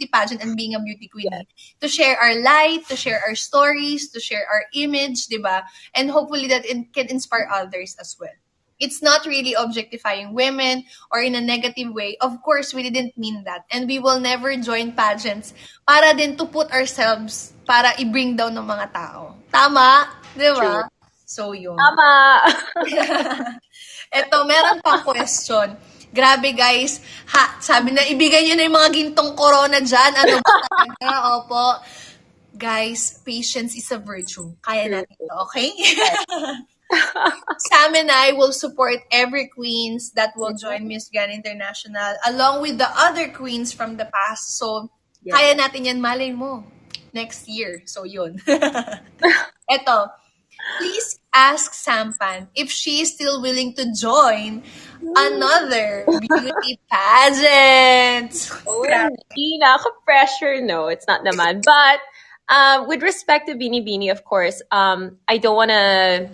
pageant and being a beauty queen. To share our light, to share our stories, to share our image, di ba? And hopefully that it can inspire others as well. It's not really objectifying women or in a negative way. Of course, we didn't mean that. And we will never join pageants para din to put ourselves, para i-bring down ng mga tao. Tama? Di ba? So, yun. tama. Eto, meron pang question. Grabe guys, sabi na ibigay nyo na yung mga gintong corona dyan. Ano ba talaga? Opo. Guys, patience is a virtue. Kaya natin ito, okay? Sam and I will support every queens that will join Miss Grand International along with the other queens from the past. So, kaya natin yan, malay mo. Next year. So, yun. Eto, please ask Sampan if she is still willing to join another beauty pageant. Hindi pressure. No, it's not naman. But with respect to Bini Bini, of course, I don't want to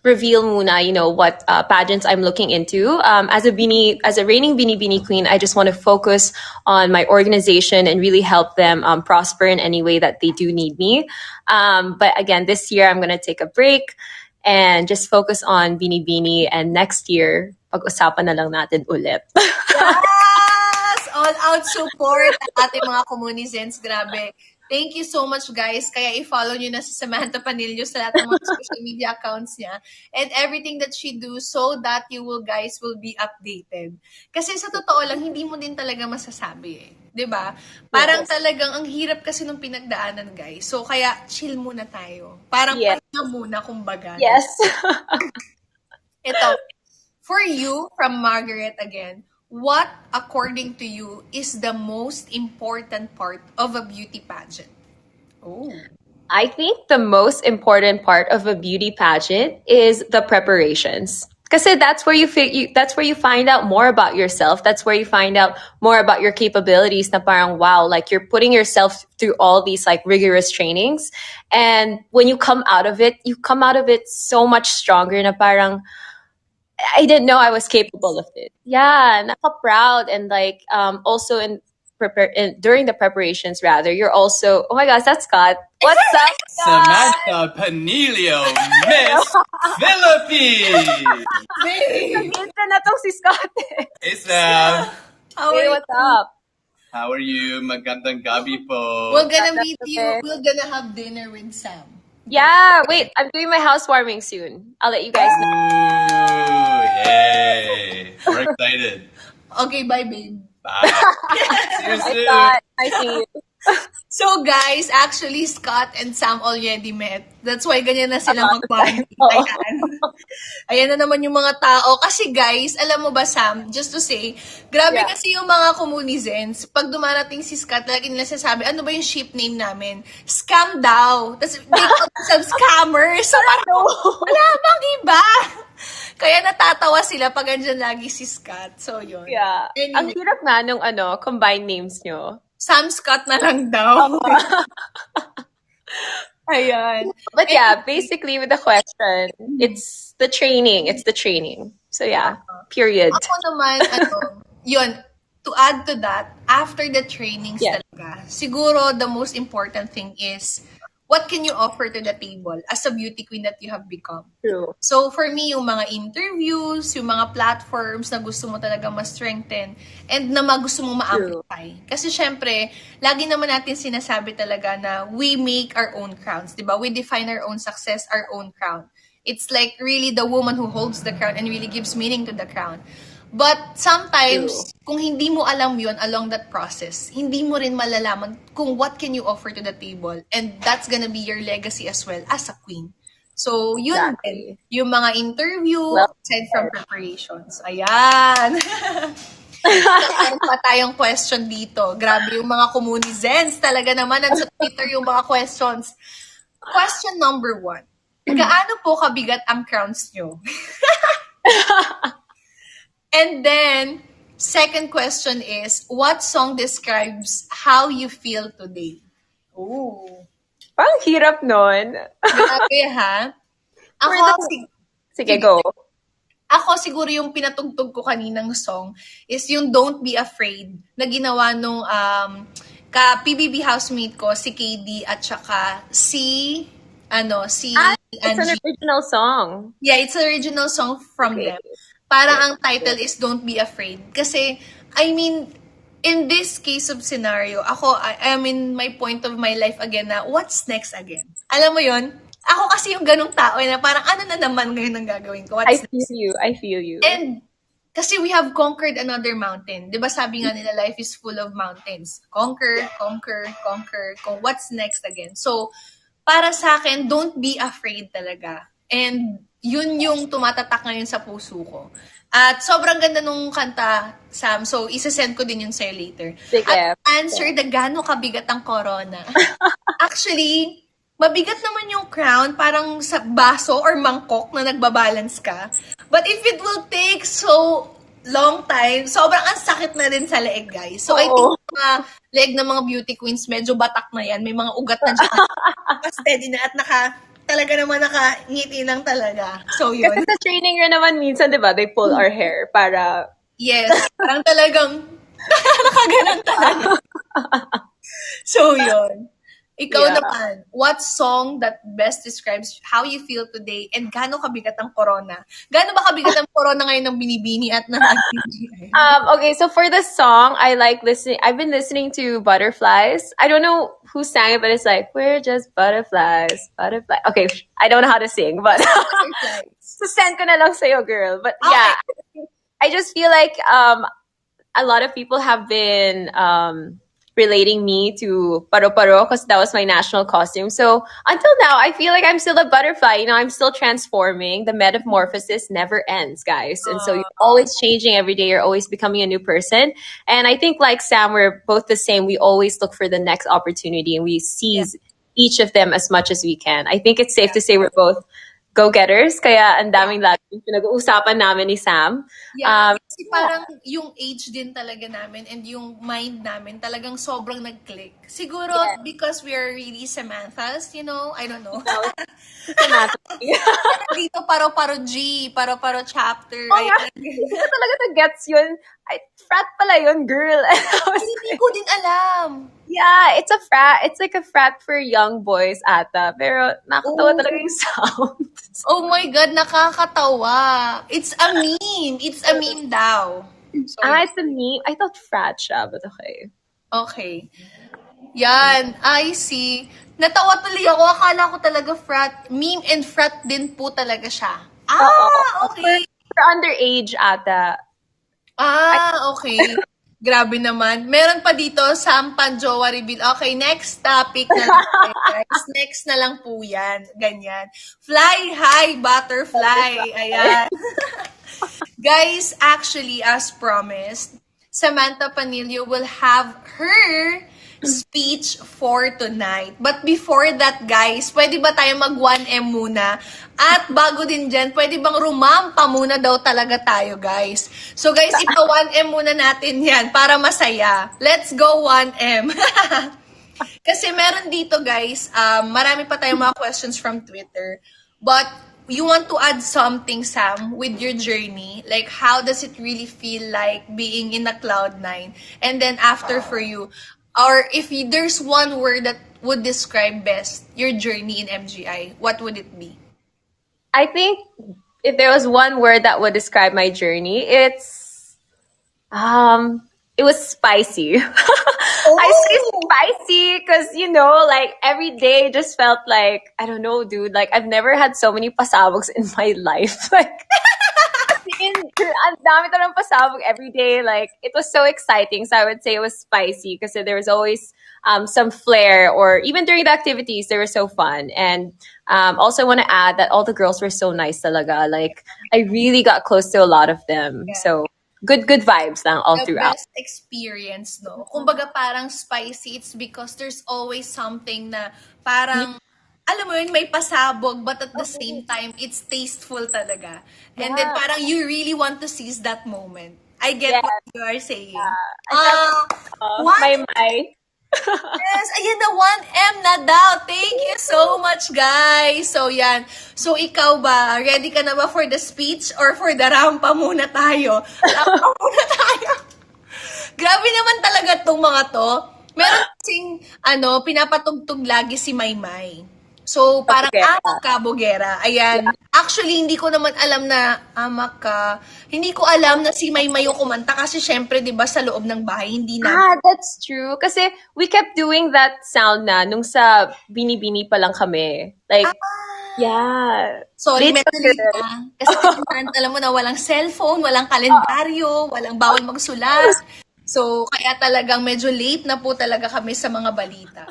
reveal muna, what pageants I'm looking into. As a reigning Bini Bini queen, I just want to focus on my organization and really help them prosper in any way that they do need me. But again, this year I'm going to take a break and just focus on Bini Bini, and next year, pag-usapan na lang natin ulit. Yes! All-out support ang ating mga communizens. Grabe. Thank you so much, guys. Kaya i-follow nyo na si Samantha Panililio sa lahat ng mga social media accounts niya and everything that she do so that you guys will be updated. Kasi sa totoo lang, hindi mo din talaga masasabi eh. 'Di ba? Parang talagang ang hirap kasi nung pinagdaanan, guys. So kaya chill muna tayo. Parang pahinga muna kumbaga. Yes. Ito, for you, from Margaret again, what, according to you, is the most important part of a beauty pageant? Oh. I think the most important part of a beauty pageant is the preparations. Because that's where you find out more about yourself. That's where you find out more about your capabilities. Na parang wow, like you're putting yourself through all these like rigorous trainings, and when you come out of it so much stronger. Na parang I didn't know I was capable of it. Yeah, naka-proud and like also during the preparations rather, you're also oh my gosh, that's Scott. What's up, Scott? Samantha Panililio, Miss Philippines. Nag-intro na tong si Scott. Hey Sam, Hey, what's up? how are you? Magandang gabi po. We're gonna meet you. We're gonna have dinner with Sam. Yeah, wait, I'm doing my housewarming soon. I'll let you guys know. Ooh, yay. We're excited. Okay, bye, babe. Bye. See you soon. Scott, I see you. So guys, actually Scott and Sam already met. That's why ganyan na sila mag-bonding. Oo. Ayan na naman yung mga tao. Kasi guys, alam mo ba Sam, just to say, grabe Yeah. kasi yung mga comunizens. Pag dumarating si Scott, lagi nila sasabi, ano ba yung ship name namin? Scam daw. Tapos they call themselves scammers. So wala bang iba? Kaya natatawa sila pag andyan lagi si Scott. So yun. Yeah. Ang Anyway, hirap na nung combined names nyo. Sam Scott na lang daw. Ayan. But yeah, basically with the question, it's the training. It's the training. So yeah, period. Ako naman, yun, to add to that, after the trainings Yeah. talaga, siguro the most important thing is, what can you offer to the table as a beauty queen that you have become? True. So for me, yung mga interviews, yung mga platforms na gusto mo talaga ma-strengthen and na gusto mong ma-amplify. Kasi syempre, lagi naman natin sinasabi talaga na we make our own crowns, di ba? We define our own success, our own crown. It's like really the woman who holds the crown and really gives meaning to the crown. But sometimes, kung hindi mo alam yun along that process, hindi mo rin malalaman kung what can you offer to the table. And that's gonna be your legacy as well as a queen. So, yun Exactly. din. Yung mga interview, Well aside from preparations. Ayan. Meron pa tayong question dito. Grabe yung mga comunizens. Talaga naman, sa Twitter yung mga questions. Question number 1. Gaano po kabigat ang crowns nyo? And then, second question is, what song describes how you feel today? Ooh. Parang hirap nun. Grabe ha? Sige, go. Ako siguro yung pinatugtog ko kaninang song is yung Don't Be Afraid na ginawa nung ka-PBB housemate ko, si KD at saka si It's an Angie. original song. Yeah, it's an original song from Okay. them. Parang ang title is Don't Be Afraid. Kasi, I mean, in this case of scenario, I am in my point of my life again na, what's next again? Alam mo yon? Ako kasi yung ganong tao na parang ano na naman ngayon ang gagawin ko? I feel you. And kasi we have conquered another mountain. Di ba sabi nga nila, life is full of mountains. Conquer, conquer, conquer. Kung what's next again? So, para sa akin, don't be afraid talaga. And yun yung tumatatak ngayon sa puso ko. At sobrang ganda nung kanta, Sam. So, isasend ko din yun sa'yo later. Sige. At answer the gaano kabigat ang corona. Actually, mabigat naman yung crown, parang sa baso or mangkok na nagbabalance ka. But if it will take so long time, sobrang ang sakit na din sa leeg, guys. So, I think mga leg ng mga beauty queens, medyo batak na yan. May mga ugat na dyan. Steady na at talaga naman nakangiti lang talaga. So, yun. Kasi sa training rin naman minsan, di ba, they pull our hair para... Yes. Parang talagang nakaganan talaga. So, yun. Ikaw Yeah. naman, what song that best describes how you feel today and gaano kabigat ang corona? Gaano ba kabigat ang corona ngayon ng binibini at Okay, so for the song, I've been listening to Butterflies. I don't know who sang it, but it's like, we're just butterflies, butterflies. Okay, I don't know how to sing, but so send ko na lang sa'yo, girl. But yeah, I just feel like a lot of people have been relating me to paro-paro because that was my national costume. So until now, I feel like I'm still a butterfly. You know, I'm still transforming. The metamorphosis never ends, guys. And so you're always changing every day. You're always becoming a new person. And I think like Sam, we're both the same. We always look for the next opportunity and we seize each of them as much as we can. I think it's safe to say we're both go-getters, kaya ang daming laging pinag-uusapan namin ni Sam. Yeah, kasi parang yung age din talaga namin and yung mind namin talagang sobrang nag-click. Siguro because we are really Samanthas, you know? I don't know. Dito paro-paro G, paro-paro chapter. Hindi ko talaga na-gets yun. Frat pala yun, girl. Hindi ko din alam. Yeah, it's a frat. It's like a frat for young boys ata. Pero nakakatawa talaga yung sound. Oh my God, nakakatawa. It's a meme. It's a meme daw. Sorry. It's a meme. I thought frat siya, but okay. Okay. Yan, I see. Natawa tuloy ako. Akala ko talaga frat. Meme and frat din po talaga siya. Okay. For underage ata. Okay. Grabe naman. Meron pa dito, Sam Panjowa reveal. Okay, next topic na lang. Guys. Next na lang po yan. Ganyan. Fly high, butterfly. Ayan. Guys, actually, as promised, Samantha Panililio will have her speech for tonight. But before that, guys, pwede ba tayo mag 1M muna? At bago din dyan, pwede bang rumampa muna daw talaga tayo, guys? So, guys, ipa 1M muna natin yan para masaya. Let's go 1M. Kasi meron dito, guys, marami pa tayong mga questions from Twitter. But you want to add something, Sam, with your journey? Like, how does it really feel like being in a Cloud9? And then after for you, or if there's one word that would describe best your journey in MGI, what would it be? I think if there was one word that would describe my journey, it was spicy. I say spicy because, like every day just felt like, I don't know, dude, like I've never had so many pasabogs in my life. Like, ang dami talagang pasabog every day. Like, it was so exciting. So I would say it was spicy because there was always some flair, or even during the activities, they were so fun. And also I want to add that all the girls were so nice talaga. Like, I really got close to a lot of them. Yeah. So good vibes lang all throughout. The best experience, no? Kumbaga parang spicy, it's because there's always something na parang, alam mo yun, may pasabog, but at the same time, it's tasteful talaga. And then parang you really want to seize that moment. I get what you are saying. My. Yes, ayan na, 1M na daw. Thank you so much, guys. So, yan. So, ikaw ba? Ready ka na ba for the speech or for the rampa muna tayo? Rampa muna tayo. Grabe naman talaga tong mga to. Meron kasing, pinapatugtog lagi si Maymay. So, parang amak ka, Bogera. Ayan. Actually, hindi ko naman alam na amak ka. Hindi ko alam na si Maymay yung kumanta kasi syempre, di ba, sa loob ng bahay, hindi na. That's true. Kasi we kept doing that sound na nung sa bini-bini pa lang kami. Like, yeah. Sorry, medyo late na. Kasi alam mo na walang cellphone, walang kalendaryo, walang bawal magsulat. So, kaya talagang medyo late na po talaga kami sa mga balita.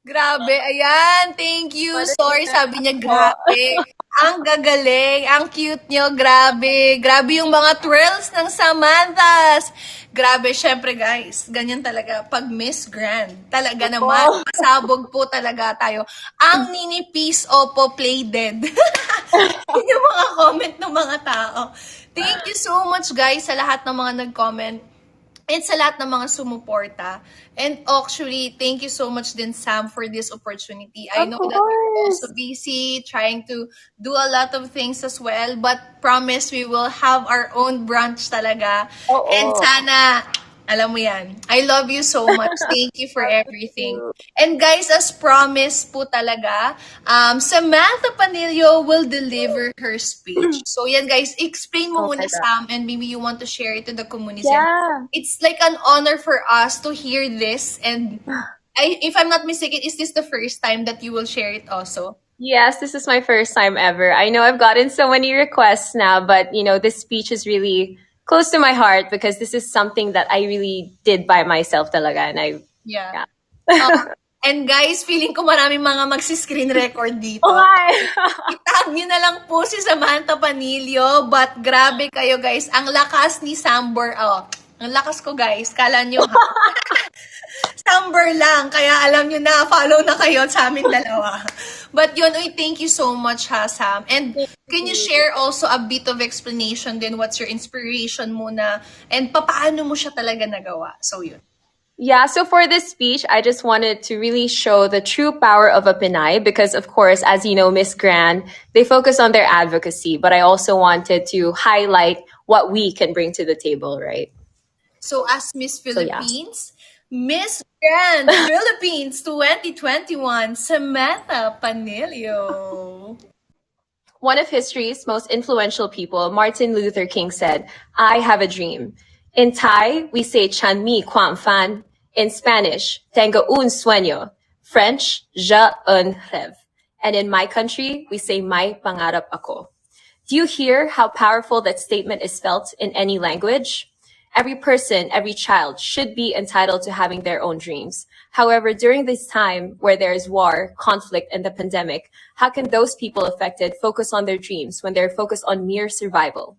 Grabe, ayan, thank you. Sorry, sabi niya, grabe. Ang gagaling, ang cute niyo, grabe. Grabe yung mga twirls ng Samanthas. Grabe, syempre guys, ganyan talaga. Pag Miss Grand, talaga naman, pasabog po talaga tayo. Ang ninipis, opo, play dead. Yun yung mga comment ng mga tao. Thank you so much guys sa lahat ng mga nag-comment. And sa lahat ng mga sumuporta. And actually, thank you so much din, Sam, for this opportunity. I know that you're also busy trying to do a lot of things as well. But promise, we will have our own brunch talaga. And sana, alam mo yan, I love you so much. Thank you for everything. And guys, as promised po talaga, Samantha Panililio will deliver her speech. So yan guys, explain mo muna, Sam, and maybe you want to share it to the community. Yeah. It's like an honor for us to hear this. And if I'm not mistaken, is this the first time that you will share it also? Yes, this is my first time ever. I know I've gotten so many requests now, but this speech is really close to my heart because this is something that I really did by myself talaga. And and guys, feeling ko maraming mga magsi-screen record dito. Itag nyo na lang po si Samantha Panililio. But grabe kayo guys, ang lakas ni SamBer. Ang lakas ko, guys. Kala nyo, SamBer lang. Kaya alam nyo na, follow na kayo sa aming dalawa. But yun, thank you so much, ha, Sam. And can you share also a bit of explanation din? What's your inspiration muna? And paano mo siya talaga nagawa? So yun. Yeah, so for this speech, I just wanted to really show the true power of a Pinay because, of course, as you know, Miss Grand, they focus on their advocacy, but I also wanted to highlight what we can bring to the table, right? So as Miss Philippines, Miss Grand Philippines 2021, Samantha Panililio. One of history's most influential people, Martin Luther King, said, "I have a dream." In Thai, we say "Chan mi quam fan." In Spanish, "Tengo un sueño." French, "Je un rêve." And in my country, we say "May pangarap ako." Do you hear how powerful that statement is felt in any language? Every person, every child should be entitled to having their own dreams. However, during this time where there is war, conflict, and the pandemic, how can those people affected focus on their dreams when they're focused on mere survival?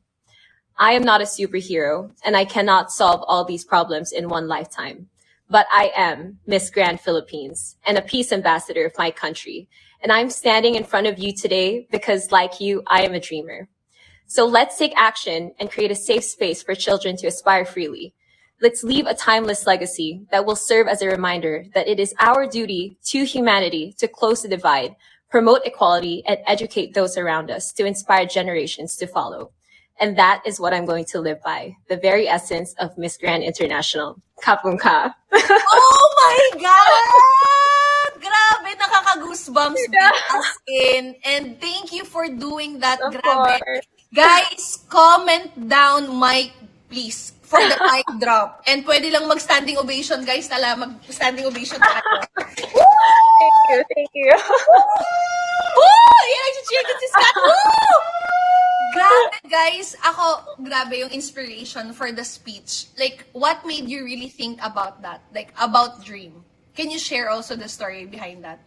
I am not a superhero, and I cannot solve all these problems in one lifetime. But I am Miss Grand Philippines and a peace ambassador of my country. And I'm standing in front of you today because, like you, I am a dreamer. So let's take action and create a safe space for children to aspire freely. Let's leave a timeless legacy that will serve as a reminder that it is our duty to humanity to close the divide, promote equality, and educate those around us to inspire generations to follow. And that is what I'm going to live by, the very essence of Miss Grand International. Kapung ka. Oh my God! Grabe, nakaka-goosebumps as in. And thank you for doing that. Of Grabe. course. Guys, comment down mic, please, for the mic drop. And pwede lang mag-standing ovation, guys. Mag-standing ovation tayo. Thank you. Woo! Yan, nag-cheer ko si Scott. Woo! Grabe, guys. Grabe yung inspiration for the speech. Like, what made you really think about that? Like, about dream? Can you share also the story behind that?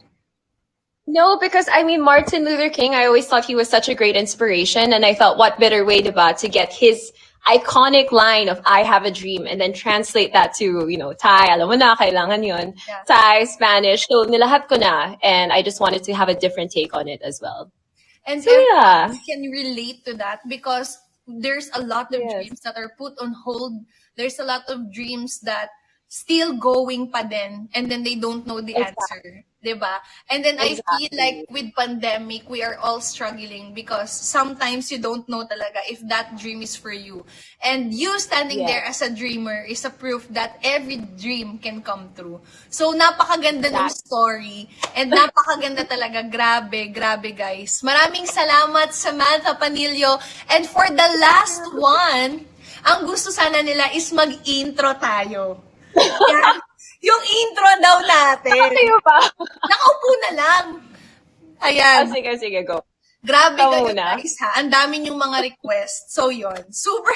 No, because I mean, Martin Luther King, I always thought he was such a great inspiration. And I thought, what better way to get his iconic line of "I have a dream" and then translate that to, Thai, alam mo na, kailangan yun. Yeah. Thai, Spanish, so nilahat ko na. And I just wanted to have a different take on it as well. And So, yeah. everyone can relate to that because there's a lot of Yes. dreams that are put on hold. There's a lot of dreams that still going pa din, and then they don't know the answer. Diba? And then I feel like with pandemic, we are all struggling because sometimes you don't know talaga if that dream is for you. And you standing there as a dreamer is a proof that every dream can come true. So, napakaganda ng story. And napakaganda talaga. Grabe, grabe guys. Maraming salamat, Samantha Panililio. And for the last one, ang gusto sana nila is mag-intro tayo. Yan. Yung intro daw natin. Kayo ba? Nakaupo na lang. Ayan. Sige, go. Grabe Ikaw kayo muna. guys ha. Ang dami yung mga requests. So yon. Super,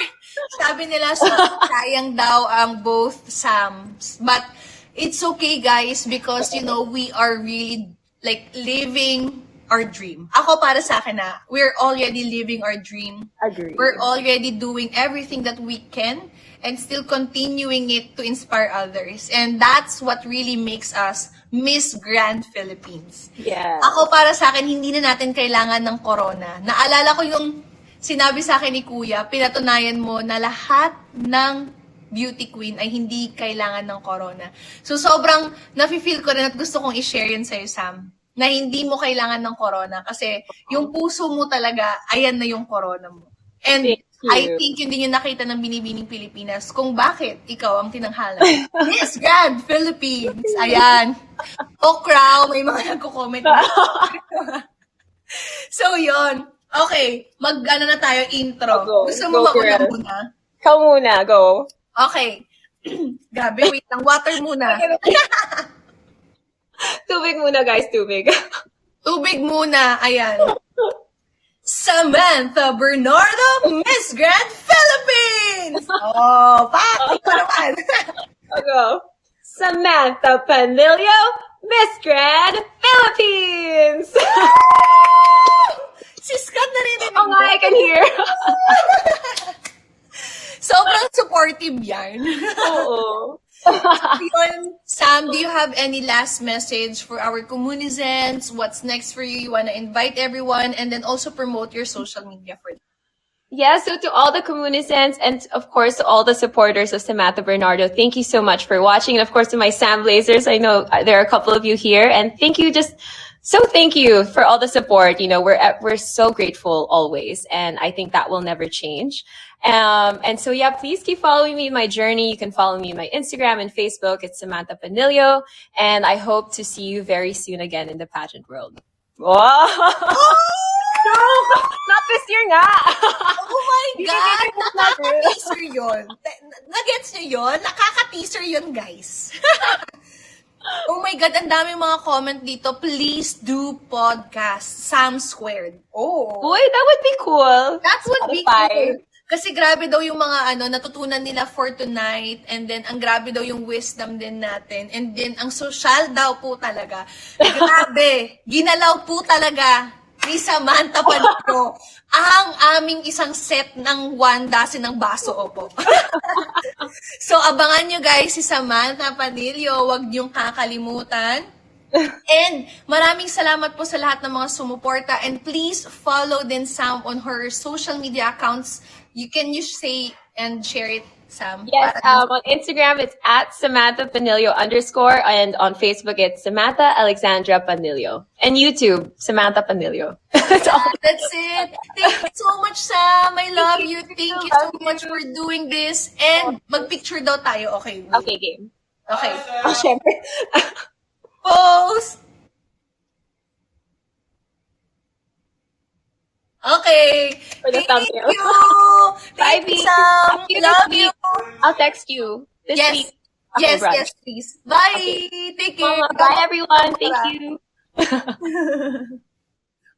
sabi nila, super sayang daw ang both Sams. But it's okay guys because we are really like living our dream. Ako para sa akin we're already living our dream. Agree. We're already doing everything that we can and still continuing it to inspire others. And that's what really makes us Miss Grand Philippines. Yeah. Ako para sa akin, hindi na natin kailangan ng corona. Naalala ko yung sinabi sa akin ni Kuya, pinatunayan mo na lahat ng beauty queen ay hindi kailangan ng corona. So sobrang nafe-feel ko rin at gusto kong i-share yun sa'yo, Sam, na hindi mo kailangan ng corona kasi yung puso mo talaga, ayan na yung corona mo. And I think yun din yung nakita ng Binibining Pilipinas kung bakit ikaw ang tinanghalan. Miss Grand Philippines! Ayan. Okra, may mga nagko-comment. So, yun. Okay. Mag-ano na tayo, intro. Go. Gusto mo Go, mauna girl. muna? Ikaw muna, go. Okay. Gabi, wait lang. Water muna. Tubig muna, guys, tubig. Tubig muna. Ayan. Samantha Bernardo, Miss Grand Philippines! Oh, pati ko naman. Go. Samantha Panililio, Miss Grand Philippines! Si Scott narinig Oh, I can hear. Sobrang supportive yan. Oo. Yun, Sam, do you have any last message for our communicants? What's next for you? You want to invite everyone and then also promote your social media for them. Yeah, so to all the communicants and of course to all the supporters of Samantha Bernardo, thank you so much for watching. And of course to my Sam Blazers, I know there are a couple of you here, and thank you for all the support. We're so grateful always, and I think that will never change. And so yeah, please keep following me in my journey. You can follow me in my Instagram and Facebook. It's Samantha Panililio, and I hope to see you very soon again in the pageant world. Wow. No, not this year nga. Oh my God! Nakaka-teaser yun. Nagets nyo yun? Nakaka-teaser yun, guys. Oh my God, ang daming mga comment dito. Please do podcast. Sam Squared. Oh. Uy, that would be cool. That would be Spotify. cool. Kasi grabe daw yung mga natutunan nila for tonight, and then ang grabe daw yung wisdom din natin, and then ang social daw po talaga. Grabe, ginalaw po talaga ni Samantha Panililio ang aming isang set ng 1 dozen ng baso, opo. So abangan nyo guys si Samantha Panililio, wag niyong kakalimutan. And maraming salamat po sa lahat ng mga sumuporta, and please follow din Sam on her social media accounts. You can say and share it, Sam. Yes, on Instagram it's at Samantha Panililio _ and on Facebook it's Samantha Alexandra Panililio. And YouTube, Samantha Panililio. That's it. Thank you so much, Sam. I love you. Thank you so much for doing this. And mag-picture daw tayo. Okay. Okay, game. Okay. Oh, syempre. Pose! Okay. For the Thank thumbnail. you. Bye, Thank you, B. Sam. See you Love next you. week. I'll text you this Yes. week. Okay, Yes, brunch. yes, please. Bye. Take care. Bye, everyone. Thank you.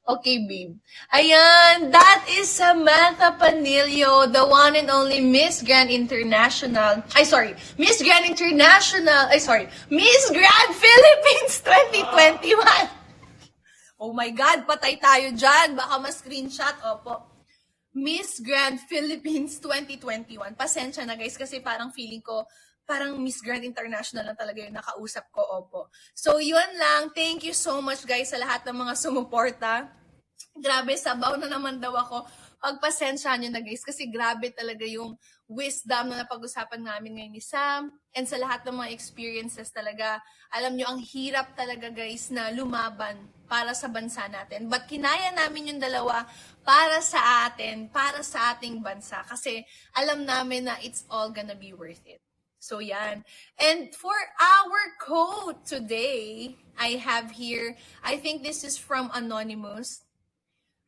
Okay, babe. Ayan, that is Samantha Panililio, the one and only Miss Grand International. Miss Grand International. Miss Grand Philippines 2021. Oh my God, patay tayo dyan. Baka ma-screenshot. Opo. Miss Grand Philippines 2021. Pasensya na guys, kasi parang feeling ko, parang Miss Grand International na talaga yung nakausap ko, opo. So, yun lang. Thank you so much, guys, sa lahat ng mga sumuporta. Grabe, sabaw na naman daw ako. Pagpasensya nyo na, guys, kasi grabe talaga yung wisdom na napag-usapan namin ngayon ni Sam. And sa lahat ng mga experiences talaga, alam nyo, ang hirap talaga, guys, na lumaban para sa bansa natin. But kinaya namin yung dalawa para sa atin, para sa ating bansa. Kasi alam namin na it's all gonna be worth it. So, yan. And for our quote today, I have here, I think this is from Anonymous.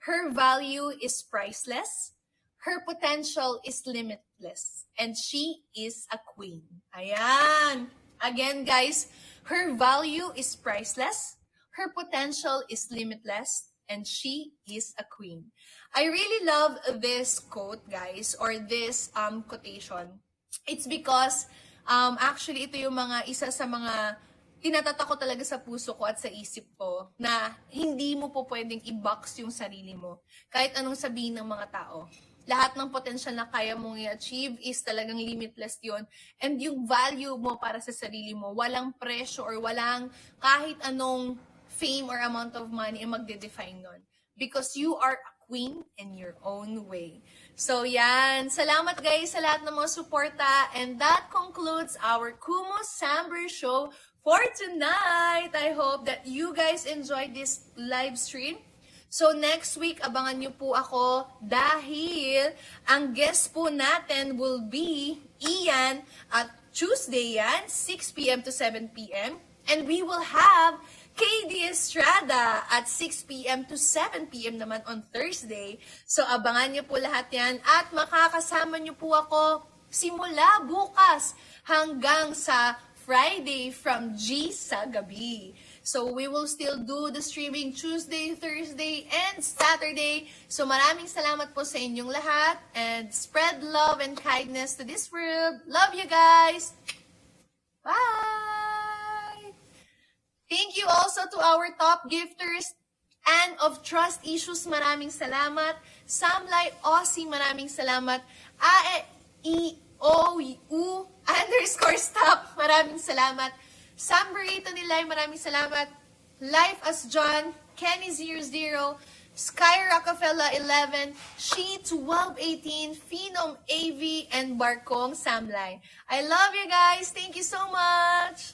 Her value is priceless. Her potential is limitless. And she is a queen. Ayan. Again, guys, her value is priceless. Her potential is limitless. And she is a queen. I really love this quote, guys, or this quotation. It's because actually, ito yung isa sa mga tinatata ko talaga sa puso ko at sa isip ko na hindi mo po pwedeng i-box yung sarili mo. Kahit anong sabihin ng mga tao. Lahat ng potential na kaya mong i-achieve is talagang limitless yon. And yung value mo para sa sarili mo, walang presyo or walang kahit anong fame or amount of money ang magde-define nun. Because you are a queen in your own way. So, yan. Salamat guys sa lahat ng mga suporta. And that concludes our Kumu SamBer Show for tonight. I hope that you guys enjoyed this live stream. So, next week, abangan nyo po ako dahil ang guest po natin will be Ian at Tuesday yan, 6 p.m. to 7 p.m. And we will have KD Estrada at 6 p.m. to 7 p.m. naman on Thursday. So, abangan nyo po lahat yan. At makakasama nyo po ako simula bukas hanggang sa Friday from G sa gabi. So, we will still do the streaming Tuesday, Thursday, and Saturday. So, maraming salamat po sa inyong lahat. And spread love and kindness to this world. Love you guys! Bye! Thank you also to our top gifters and of Trust Issues, maraming salamat. Samlay Aussie, maraming salamat. EOU_stop. Maraming salamat. SamBer Nilay, maraming salamat. Life as John, Kenny00, Sky Rockefeller 11, She 1218, Phenom AV, and Barkong Samlay. I love you guys. Thank you so much.